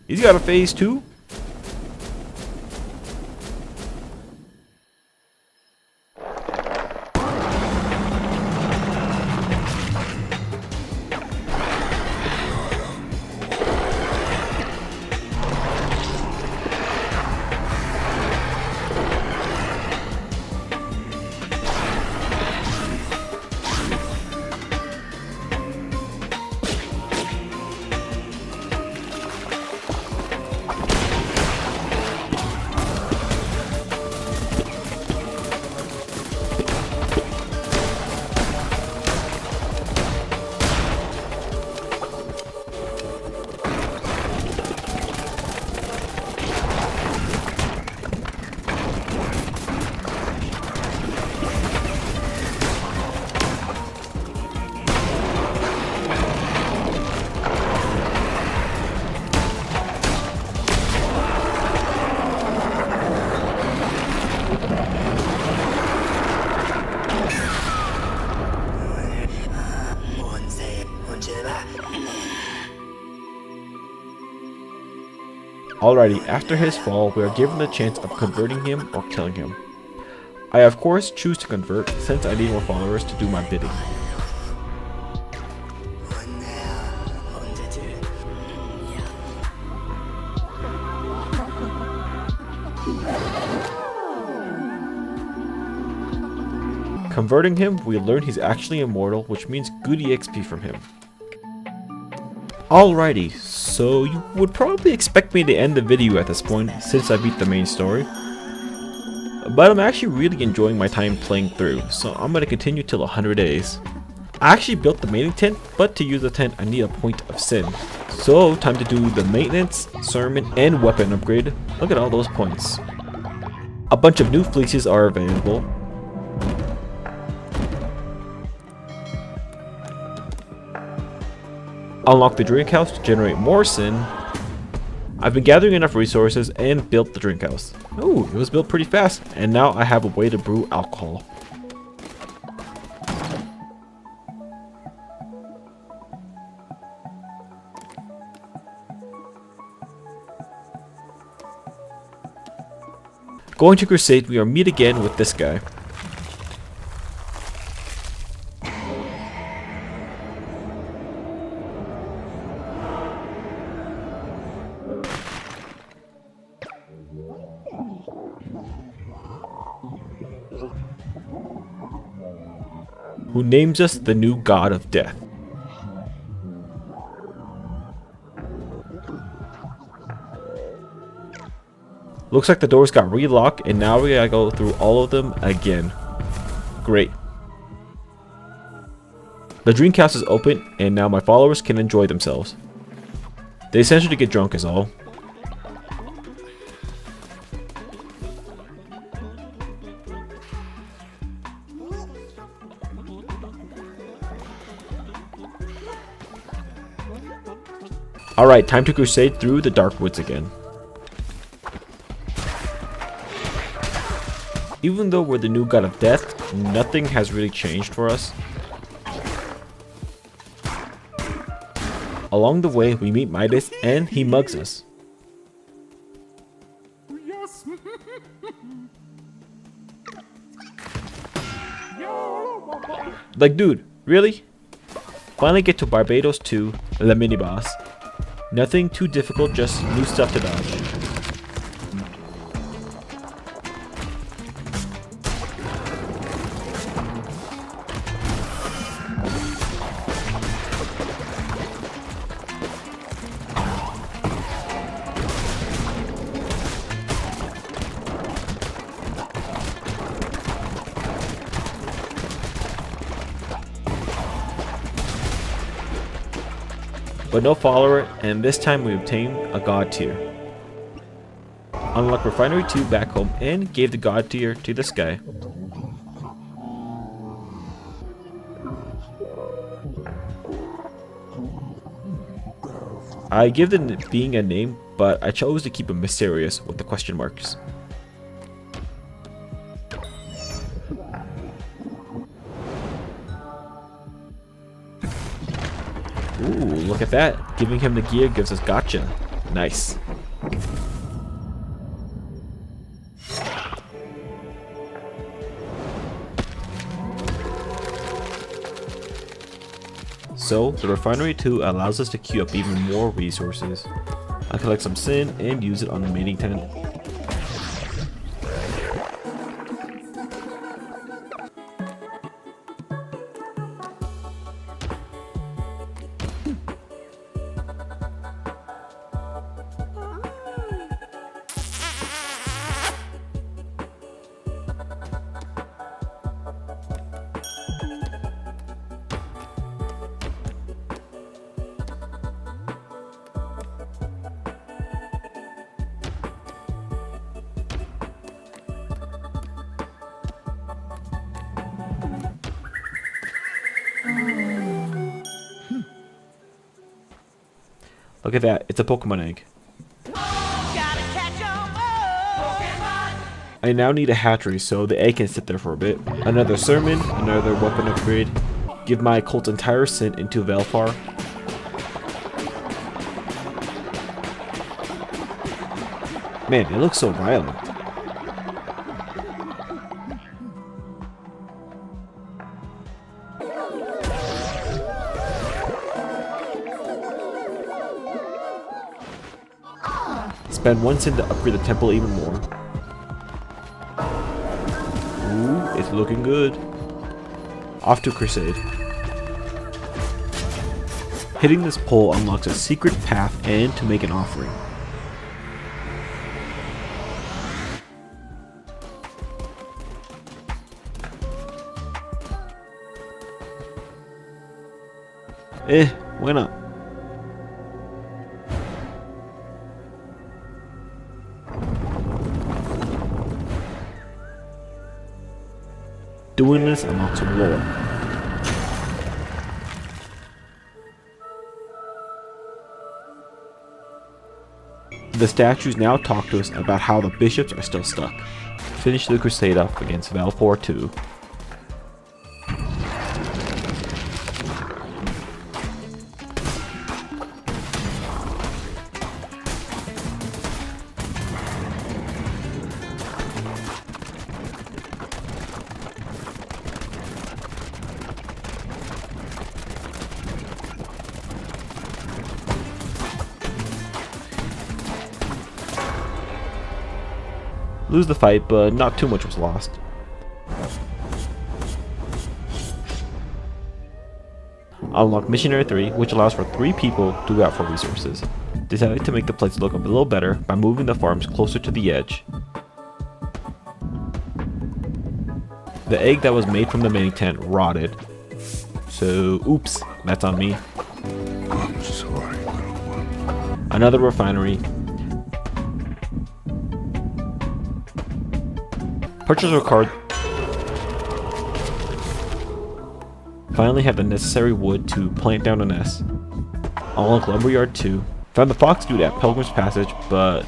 He's got a phase 2. Alrighty, after his fall, we are given the chance of converting him or killing him. I of course choose to convert since I need more followers to do my bidding. Converting him, we learn he's actually immortal, which means good EXP from him. Alrighty, so you would probably expect me to end the video at this point, since I beat the main story. But I'm actually really enjoying my time playing through, so I'm going to continue till 100 days. I actually built the mating tent, but to use the tent I need a point of sin. So time to do the maintenance, sermon, and weapon upgrade. Look at all those points. A bunch of new fleeces are available. Unlock the drink house to generate more sin. I've been gathering enough resources and built the drink house. Oh, it was built pretty fast, and now I have a way to brew alcohol. Going to Crusade, we are meet again with this guy. Who names us the new god of death. Looks like the doors got relocked and now we gotta go through all of them again. Great. The drink house is open and now my followers can enjoy themselves. They essentially get drunk is all. Alright, time to crusade through the dark woods again. Even though we're the new god of death, nothing has really changed for us. Along the way, we meet Midas and he mugs us. Yes. Like, dude, really? Finally get to Barbados 2, the mini boss. Nothing too difficult, just new stuff to dodge. But no follower, and this time we obtained a god tier. Unlock Refinery 2 back home and gave the god tier to this guy. I give the being a name, but I chose to keep it mysterious with the question marks. Ooh, look at that. Giving him the gear gives us gotcha. Nice. So, the Refinery 2 allows us to queue up even more resources. I collect some sin and use it on the mating tent. Look at that, it's a Pokemon egg. I now need a hatchery so the egg can sit there for a bit. Another sermon, another weapon upgrade. Give my cult's entire sin into Velfar. Man, it looks so violent. Spend 1 cent to upgrade the temple even more. Ooh, it's looking good. Off to crusade. Hitting this pole unlocks a secret path and to make an offering. Why not? Doing this unlocks some lore. The statues now talk to us about how the bishops are still stuck. Finish the crusade up against Valfor 2. Lose the fight, but not too much was lost. Unlock Missionary 3, which allows for 3 people to go out for resources. Decided to make the place look a little better by moving the farms closer to the edge. The egg that was made from the mating tent rotted. So, oops, that's on me. I'm sorry, little one. Another refinery. Purchaser card. Finally have the necessary wood to plant down a nest. Unlock Lumberyard 2. Found the fox dude at Pilgrim's Passage, but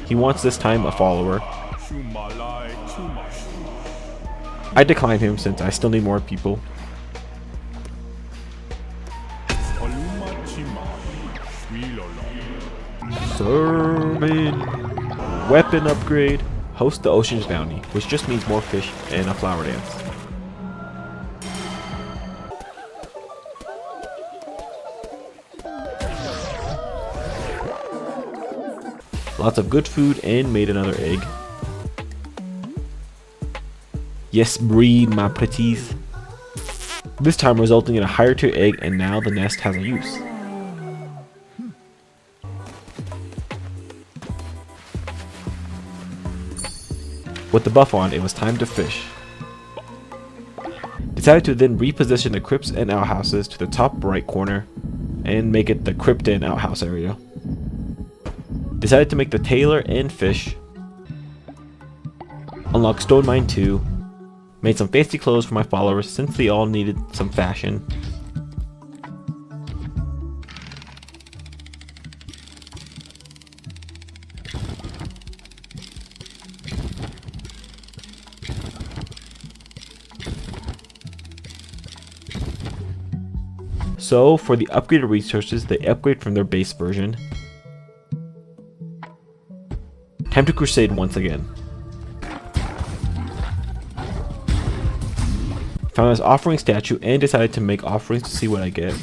he wants this time a follower. I declined him since I still need more people. Sermon. Weapon upgrade. Host the Ocean's Bounty, which just means more fish and a flower dance. Lots of good food and made another egg. Yes, breed my pretties. This time resulting in a higher tier egg, and now the nest has a use. With the buff on, it was time to fish. Decided to then reposition the crypts and outhouses to the top right corner and make it the crypt and outhouse area. Decided to make the tailor and fish. Unlock Stone Mine 2. Made some fancy clothes for my followers since they all needed some fashion. So for the upgraded resources, they upgrade from their base version. Time to crusade once again. Found this offering statue and decided to make offerings to see what I get.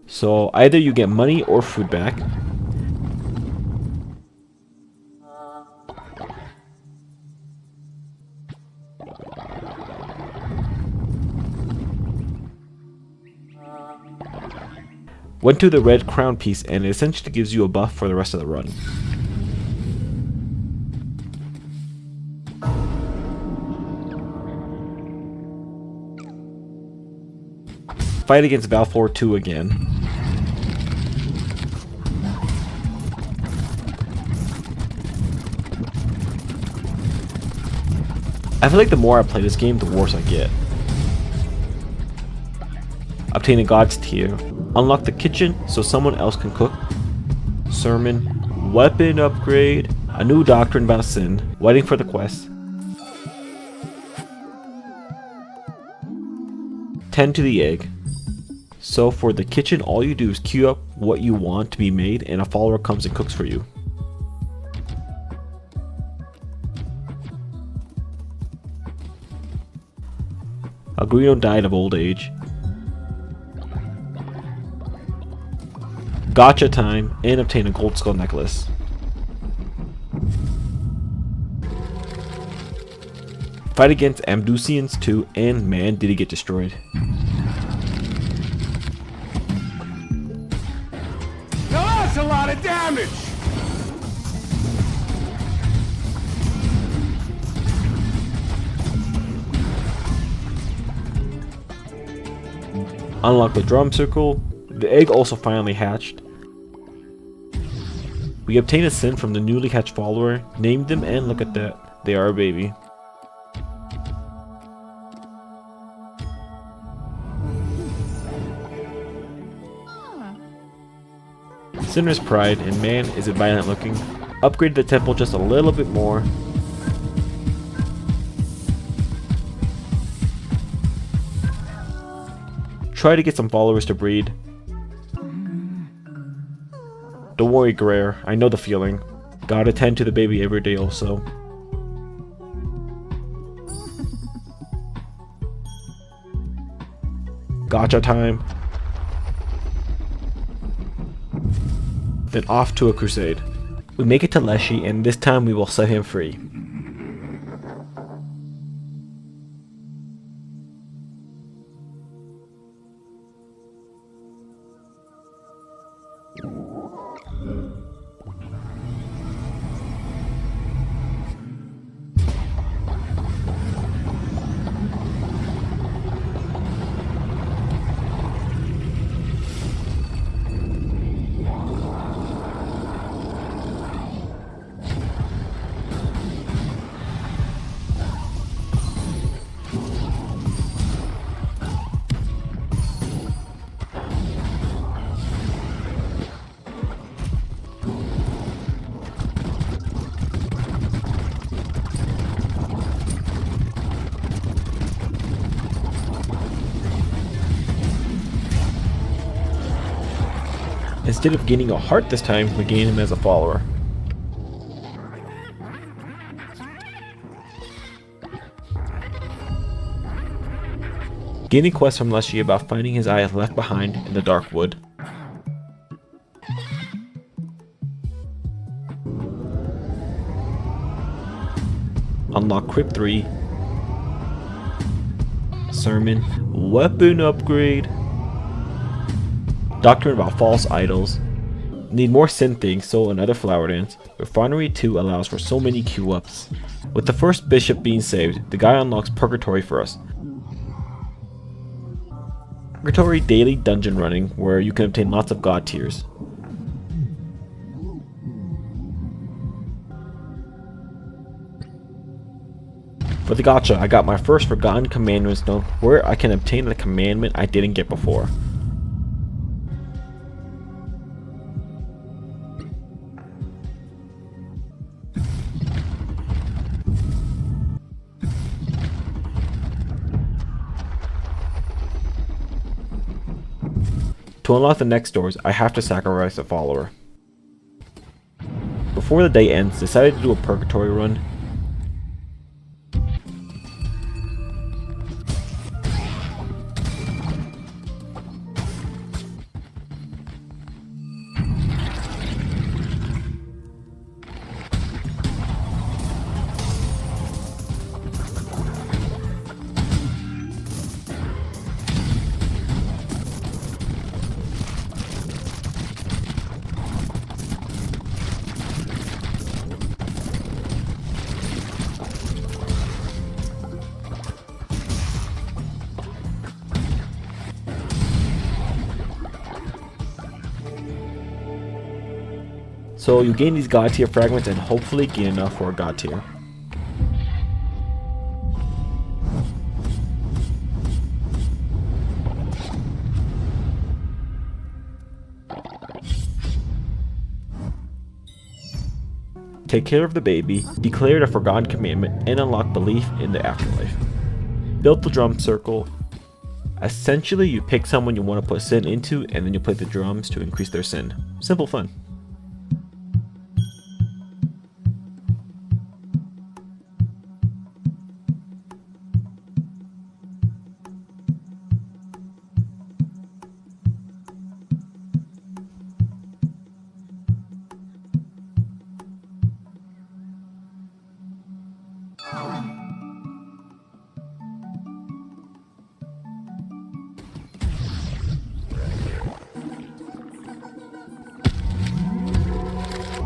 So either you get money or food back. Went to the red crown piece and it essentially gives you a buff for the rest of the run. Fight against Valfor 2 again. I feel like the more I play this game, the worse I get. Obtain a God's tier. Unlock the kitchen so someone else can cook. Sermon. Weapon upgrade. A new doctrine about sin, waiting for the quest. Tend to the egg. So for the kitchen, all you do is queue up what you want to be made and a follower comes and cooks for you. Agrino died of old age. Gotcha time and obtain a gold skull necklace. Fight against Amdusians too, and man did he get destroyed. Now that's a lot of damage! Unlock the drum circle. The egg also finally hatched. We obtain a sin from the newly hatched follower, named them, and look at that, they are a baby. Sinner's pride, and man is it violent looking. Upgrade the temple just a little bit more. Try to get some followers to breed. Don't worry, Greer, I know the feeling. Gotta tend to the baby every day also. Gotcha time. Then off to a crusade. We make it to Leshy, and this time we will set him free. Instead of gaining a heart this time, we gain him as a follower. Gaining quests from Leshy about finding his eye left behind in the dark wood. Unlock Crypt 3. Sermon. Weapon upgrade. Doctrine about false idols. Need more sin things, so another flower dance. Refinery 2 allows for so many queue ups. With the first bishop being saved, the guy unlocks Purgatory for us. Purgatory daily dungeon running, where you can obtain lots of god tiers. For the gacha, I got my first Forgotten Commandments note, where I can obtain a commandment I didn't get before. To unlock the next doors, I have to sacrifice a follower. Before the day ends, decided to do a purgatory run. So you gain these god tier fragments and hopefully gain enough for a god tier. take care of the baby, declared a forgotten commandment, and unlock belief in the afterlife. Built the drum circle. Essentially, you pick someone you want to put sin into, and then you play the drums to increase their sin. Simple fun.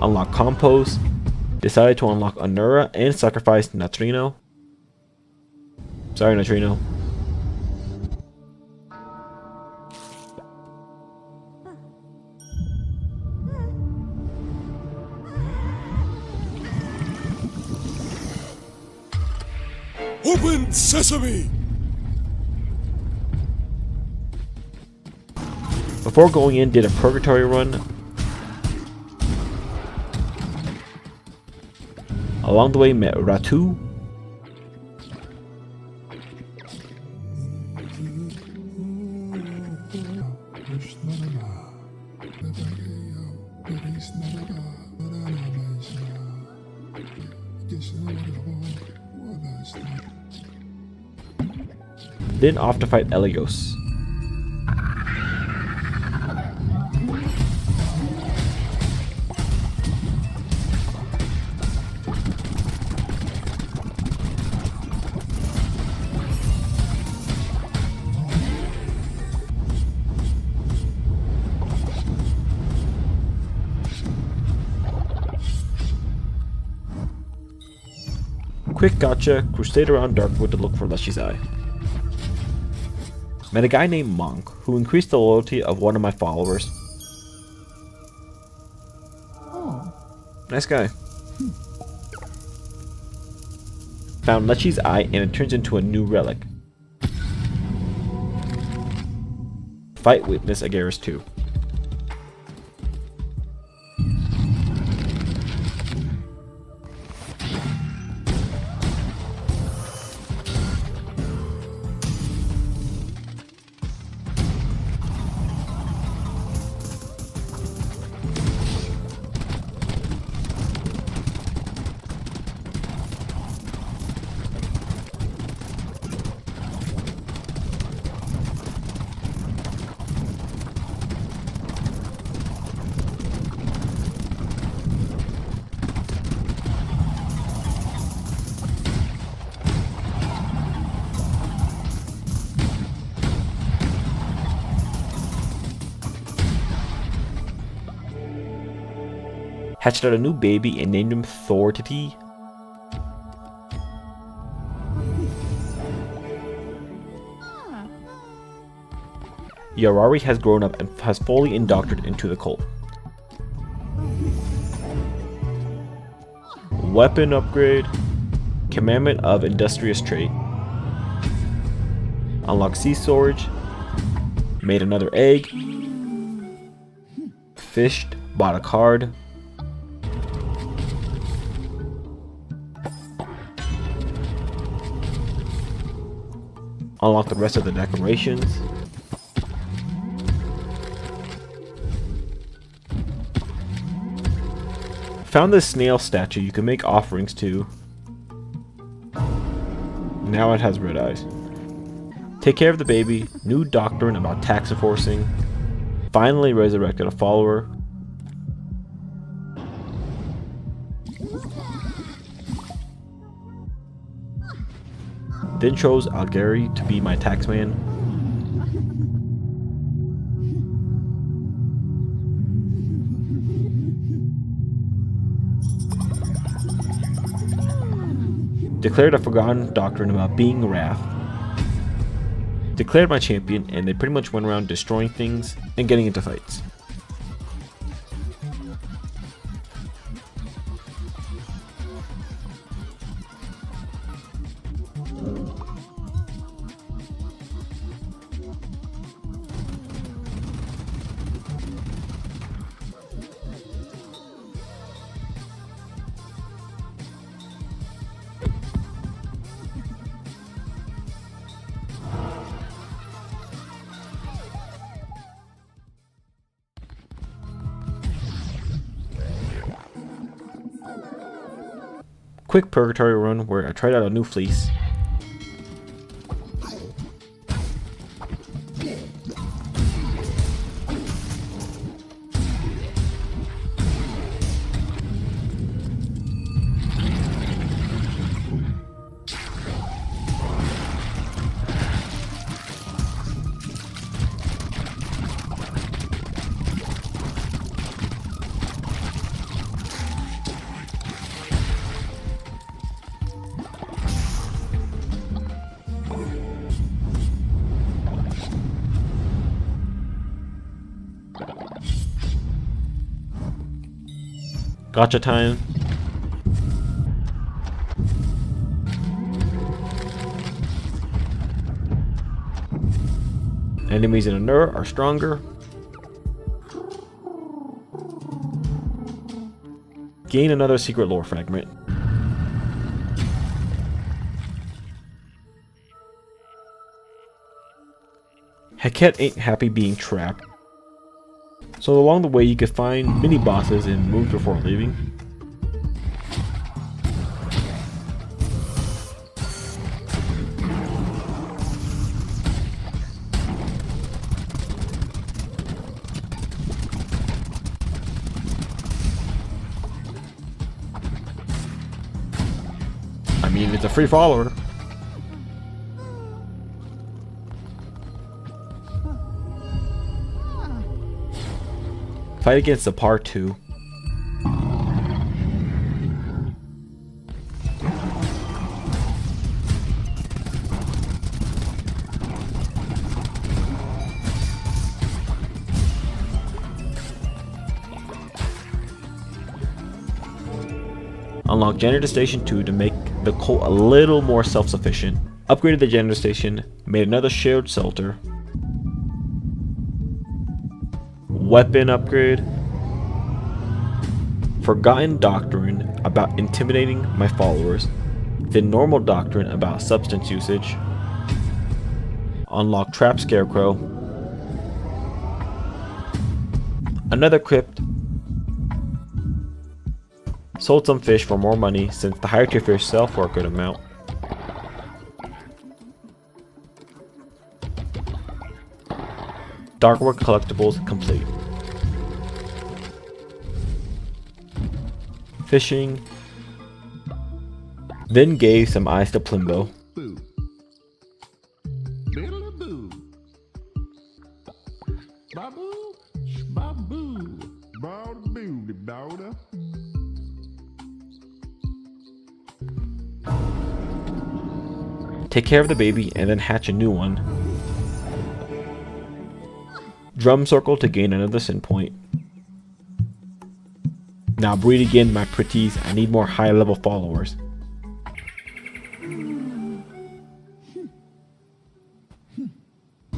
Unlock Compost, decided to unlock Anura and sacrifice Neutrino. Sorry, Neutrino. Open sesame! Before going in, did a purgatory run. Along the way, met Ratu. Then off to fight Elios. Quick gotcha, crusade around Darkwood to look for Leshy's eye. Met a guy named Monk, who increased the loyalty of one of my followers. Nice guy. Found Leshy's eye and it turns into a new relic. Fight Witness Agaris 2. Hatched out a new baby and named him Thortity. Yarari has grown up and has fully indoctrinated into the cult. Weapon upgrade. Commandment of Industrious Trait. Unlock Sea Storage. Made another egg. Fished. Bought a card. Unlock the rest of the decorations. Found this snail statue you can make offerings to. Now it has red eyes. Take care of the baby. New doctrine about tax enforcing. Finally resurrected a follower. Then chose Algeri to be my taxman. Declared a forgotten doctrine about being wrath. Declared my champion, and they pretty much went around destroying things and getting into fights. quick purgatory run where I tried out a new fleece. Gotcha time. Enemies in a Nur are stronger. Gain another secret lore fragment. Heket ain't happy being trapped. So along the way you can find mini bosses and moves before leaving. I mean, it's a free follower. Fight against the Part 2. Unlock Janitor Station 2 to make the cult a little more self-sufficient. Upgraded the Janitor Station, made another shared shelter. Weapon upgrade. Forgotten Doctrine about intimidating my followers. The Normal Doctrine about substance usage. Unlock Trap Scarecrow. Another crypt. Sold some fish for more money since the higher tier fish sell for a good amount. Darkwork collectibles complete. Fishing. Then gave some eyes to Plimbo. Boo. Biddle boo. Babu. Babu. Babu. Daughter. Take care of the baby and then hatch a new one. Drum circle to gain another sin point. Now breed again, my pretties. I need more high level followers.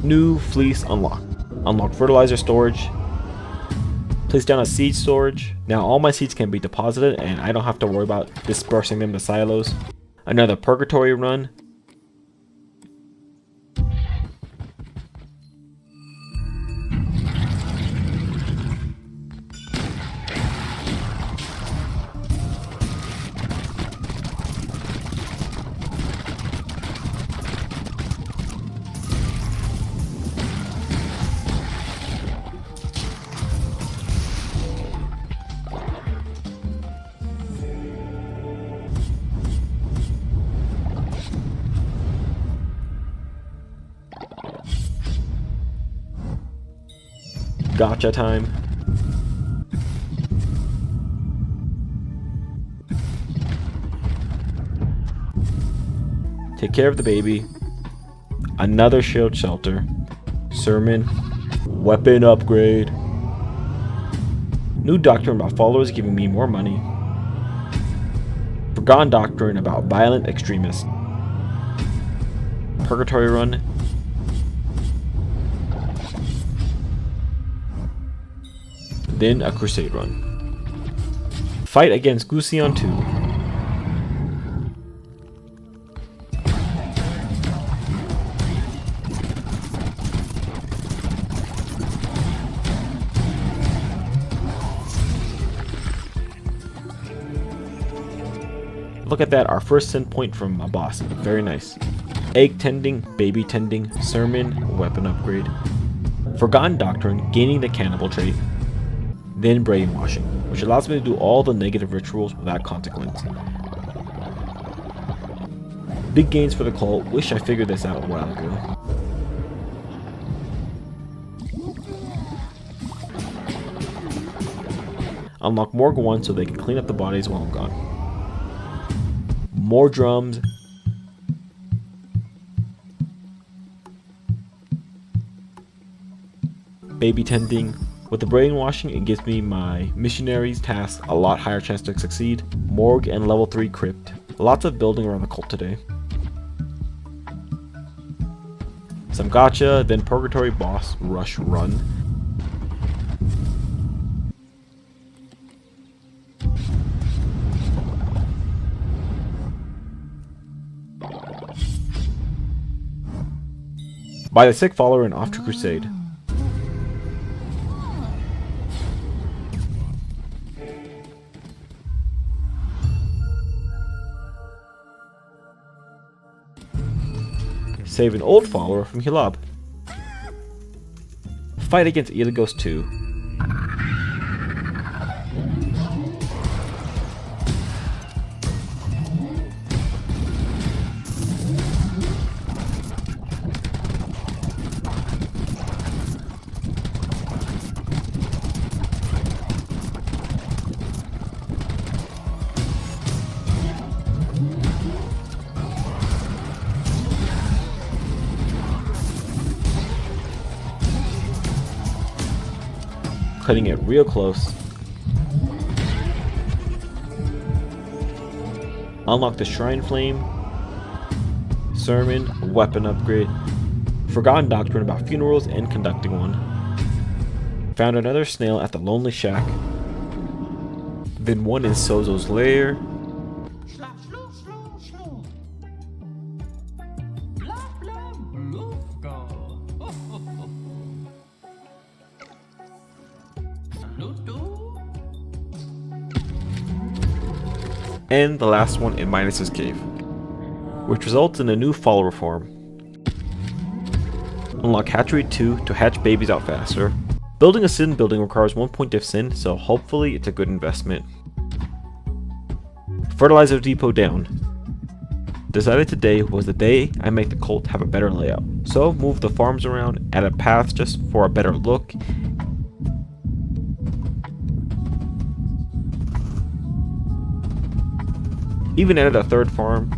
New fleece unlocked. Unlock fertilizer storage. Place down a seed storage. Now all my seeds can be deposited and I don't have to worry about dispersing them to silos. Another purgatory run. Gotcha time. Take care of the baby. Another shield shelter. Sermon. Weapon upgrade. New doctrine about followers giving me more money. Forgotten doctrine about violent extremists. Purgatory run. Then a crusade run. Fight against Gusion 2. Look at that, our first sin point from a boss. Very nice. Egg tending, baby tending, sermon, weapon upgrade. Forgotten Doctrine, gaining the cannibal trait. Then brainwashing, which allows me to do all the negative rituals without consequence. Big gains for the cult. Wish I figured this out a while ago. Unlock more G1 so they can clean up the bodies while I'm gone. More drums. Baby tending. With the brainwashing, it gives me my missionaries task a lot higher chance to succeed. Morgue and level 3 crypt. Lots of building around the cult today. Some gotcha, then purgatory boss rush run. By the sick follower and off to crusade. Save an old follower from Hilab. Fight against Illigos 2. Cutting it real close. Unlock the Shrine Flame. Sermon, weapon upgrade. Forgotten Doctrine about funerals and conducting one. Found another snail at the Lonely Shack. Then one in Sozo's lair. And the last one in Minus's cave, which results in a new follower form. Unlock Hatchery 2 to hatch babies out faster. Building a sin building requires 1 point of sin, so hopefully it's a good investment. Fertilizer depot down. Decided today was the day I make the cult have a better layout, so move the farms around, added paths just for a better look. Even added a third farm.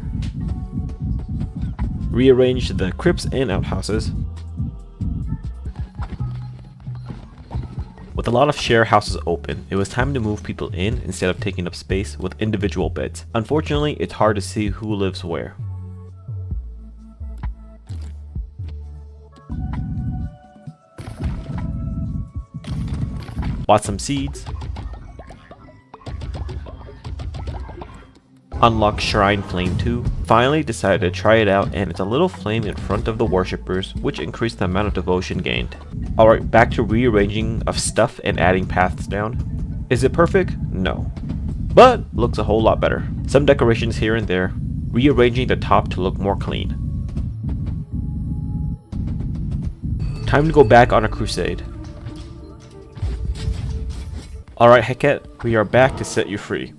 Rearranged the crypts and outhouses. With a lot of share houses open, it was time to move people in instead of taking up space with individual beds. Unfortunately, it's hard to see who lives where. Bought some seeds. Unlock Shrine Flame 2. Finally decided to try it out, and it's a little flame in front of the worshippers, which increased the amount of devotion gained. Alright, back to rearranging of stuff and adding paths down. Is it perfect? No. But looks a whole lot better. Some decorations here and there. Rearranging the top to look more clean. Time to go back on a crusade. Alright Heket, we are back to set you free.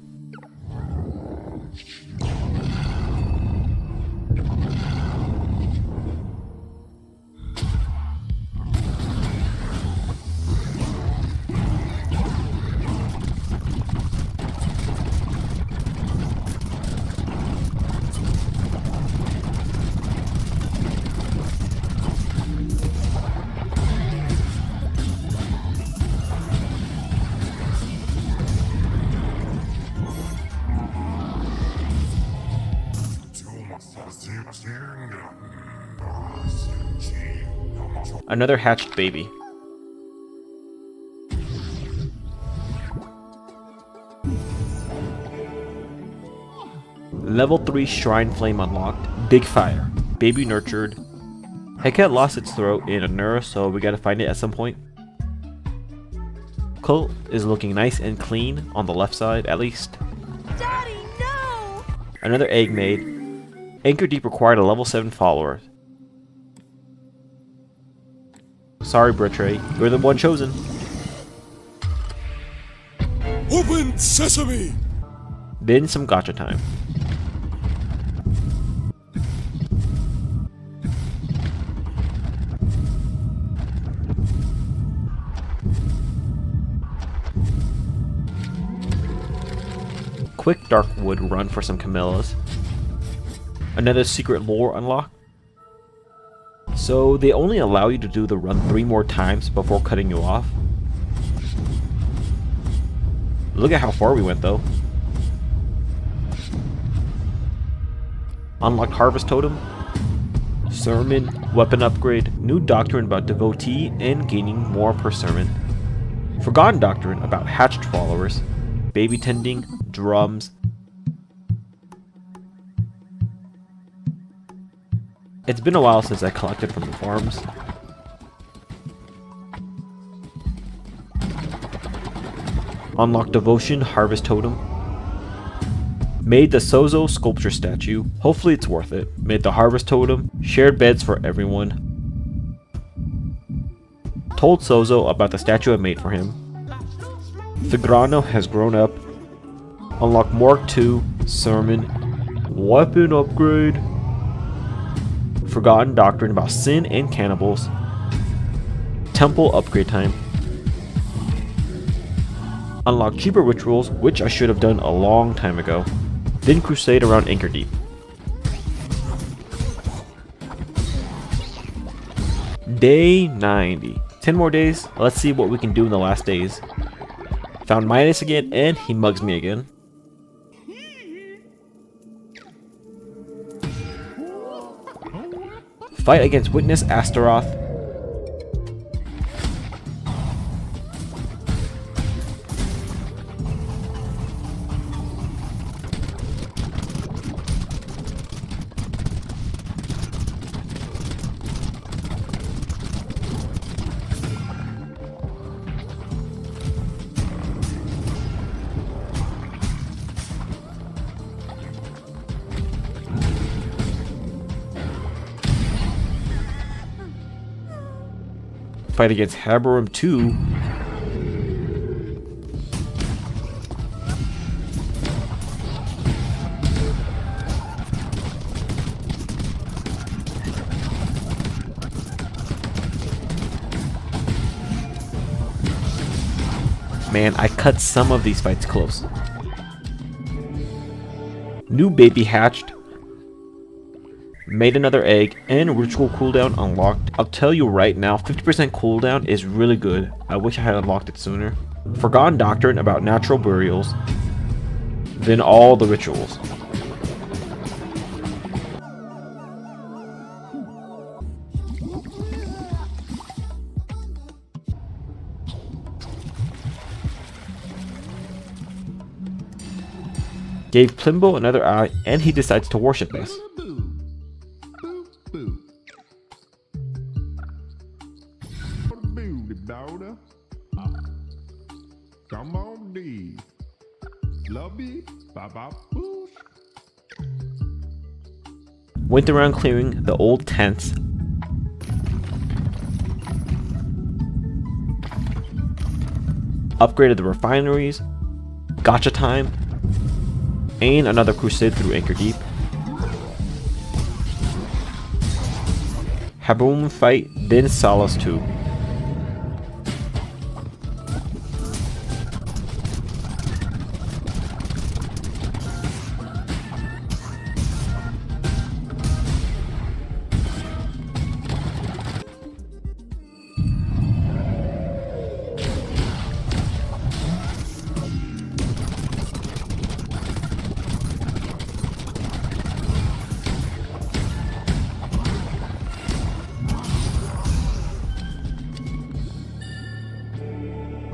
Another hatched baby. Level 3 Shrine Flame unlocked. Big fire. Baby nurtured. Heket lost its throat in a Nura, so we gotta find it at some point. Cult is looking nice and clean on the left side, at least. Daddy, no! Another egg made. Anchor Deep required a level 7 follower. Sorry, Bertray, you're the one chosen. Open sesame! Then some gacha time. Quick Darkwood run for some Camillas. Another secret lore unlock. So they only allow you to do the run 3 more times before cutting you off. Look at how far we went though. Unlocked Harvest Totem. Sermon, weapon upgrade, new doctrine about devotee and gaining more per sermon. Forgotten doctrine about hatched followers. Baby tending, drums. It's been a while since I collected from the farms. Unlocked Devotion, Harvest Totem. Made the Sozo sculpture statue. Hopefully it's worth it. Made the Harvest Totem. Shared beds for everyone. Told Sozo about the statue I made for him. Figrano has grown up. Unlock Mark II, Sermon, weapon upgrade, Forgotten Doctrine about sin and cannibals, Temple upgrade time. Unlock cheaper rituals, which I should have done a long time ago. Then crusade around Anchor Deep. Day 90. 10 more days. Let's see what we can do in the last days. Found Midas again, and he mugs me again. Fight against Witness Astaroth. Fight against Haberum 2. Man, I cut some of these fights close. New baby hatched. Made another egg, and ritual cooldown unlocked. I'll tell you right now, 50% cooldown is really good. I wish I had unlocked it sooner. Forgotten Doctrine about natural burials. Then all the rituals. Gave Plimbo another eye, and he decides to worship us. Come on, D. Lobby, baba, boosh. Went around clearing the old tents. Upgraded the refineries. Gacha time. And another crusade through Anchor Deep. Haboom fight, then Solace 2.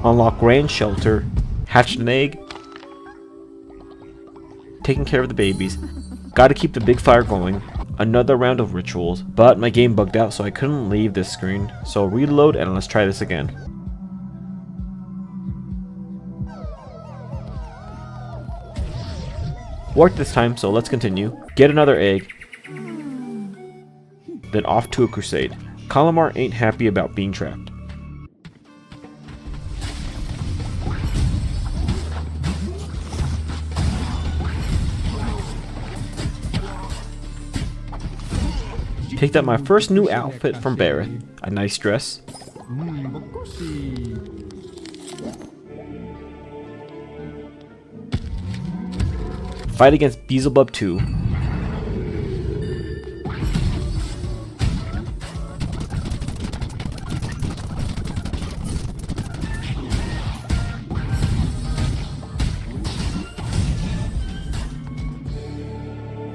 Unlock Grand Shelter, hatched an egg, taking care of the babies, gotta keep the big fire going, another round of rituals, but my game bugged out so I couldn't leave this screen, so reload and let's try this again. Worked this time, so let's continue. Get another egg. Then off to a crusade. Calamar ain't happy about being trapped. Picked up my first new outfit from Barrett. A nice dress. Fight against Beelzebub 2.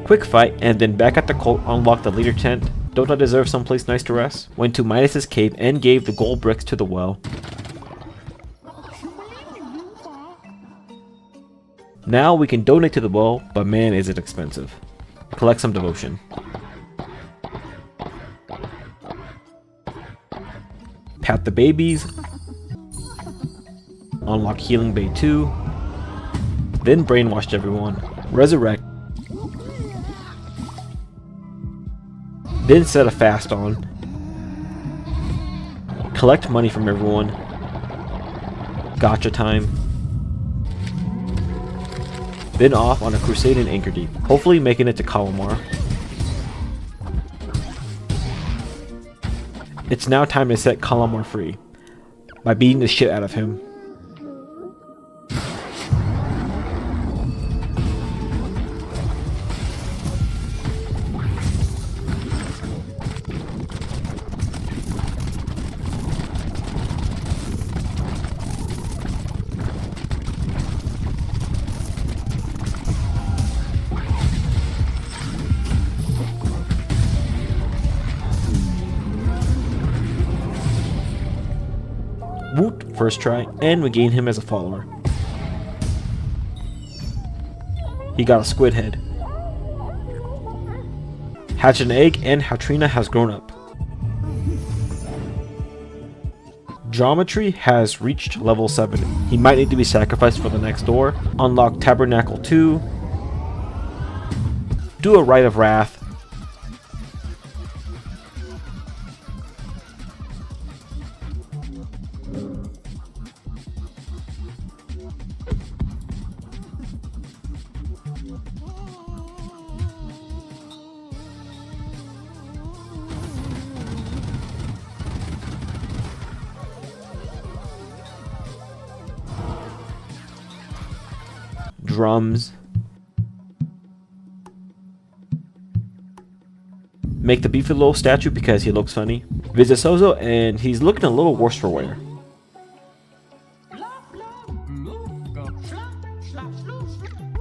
Quick fight, and then back at the cult, unlock the leader tent. Don't I deserve someplace nice to rest? Went to Midas's cave and gave the gold bricks to the well. Now we can donate to the well, but man is it expensive. Collect some devotion. Pat the babies. Unlock Healing Bay 2. Then brainwashed everyone. Resurrect. Then set a fast on. Collect money from everyone. Gotcha time. Then off on a crusade in Anchordeep, hopefully making it to Calamar. It's now time to set Calamar free, by beating the shit out of him. Woot, first try, and we gain him as a follower. He got a squid head. Hatched an egg, and Hatrina has grown up. Geometry has reached level 7. He might need to be sacrificed for the next door. Unlock Tabernacle 2. Do a Rite of Wrath. Drums. Make the beefy little statue because he looks funny. Visit Sozo and he's looking a little worse for wear.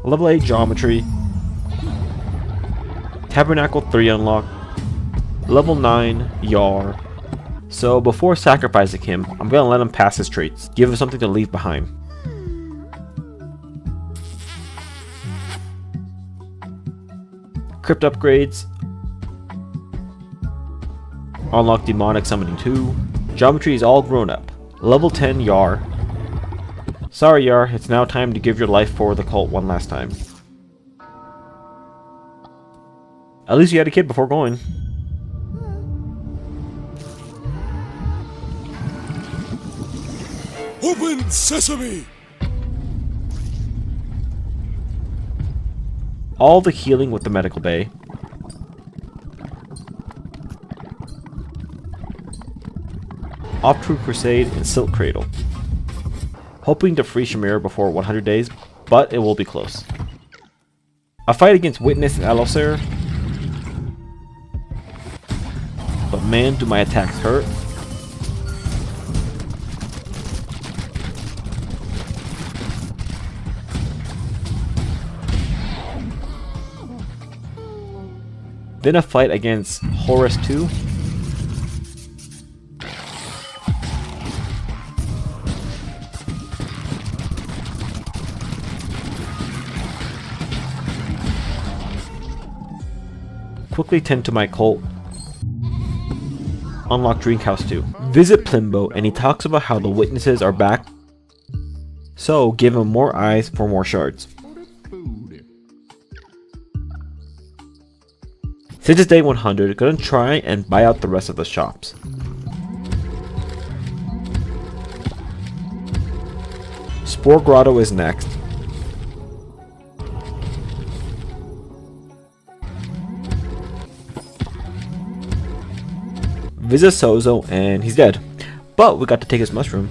Level 8 Geometry. Tabernacle 3 unlocked. Level 9 Yar. So before sacrificing him, I'm gonna let him pass his traits. Give him something to leave behind. Crypt upgrades. Unlock Demonic Summoning 2. Geometry is all grown up. Level 10 Yar. Sorry Yar, it's now time to give your life for the cult one last time. At least you had a kid before going. Open sesame! All the healing with the medical bay. Off to Crusade and Silk Cradle. Hoping to free Shamir before 100 days, but it will be close. A fight against Witness and Allosair. But man, do my attacks hurt. Then a fight against Horus 2. Quickly tend to my cult. Unlock Drinkhouse 2. Visit Plimbo and he talks about how the witnesses are back. So give him more eyes for more shards. Since it's day 100, gonna try and buy out the rest of the shops. Spore Grotto is next. Visit Sozo and he's dead. But we got to take his mushroom.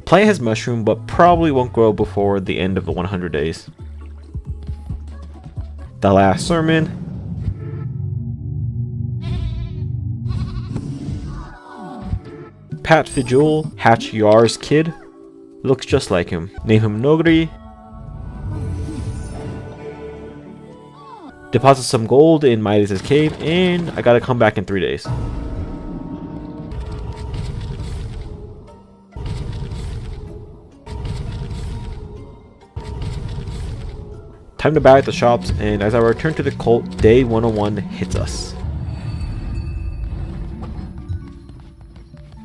Plant his mushroom, but probably won't grow before the end of the 100 days. The last sermon. Pat Fijul, Hatch Yar's kid. Looks just like him. Name him Nogri. Deposit some gold in Midas' cave, and I gotta come back in 3 days. Time to buy at the shops, and as I return to the cult, day 101 hits us.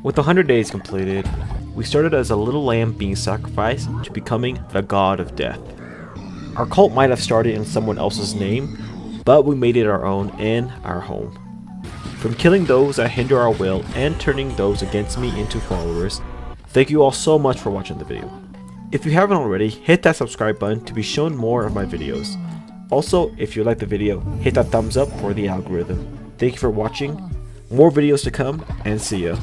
With 100 days completed, we started as a little lamb being sacrificed to becoming the god of death. Our cult might have started in someone else's name, but we made it our own and our home. From killing those that hinder our will and turning those against me into followers, thank you all so much for watching the video. If you haven't already, hit that subscribe button to be shown more of my videos. Also, if you liked the video, hit that thumbs up for the algorithm. Thank you for watching, more videos to come, and see ya.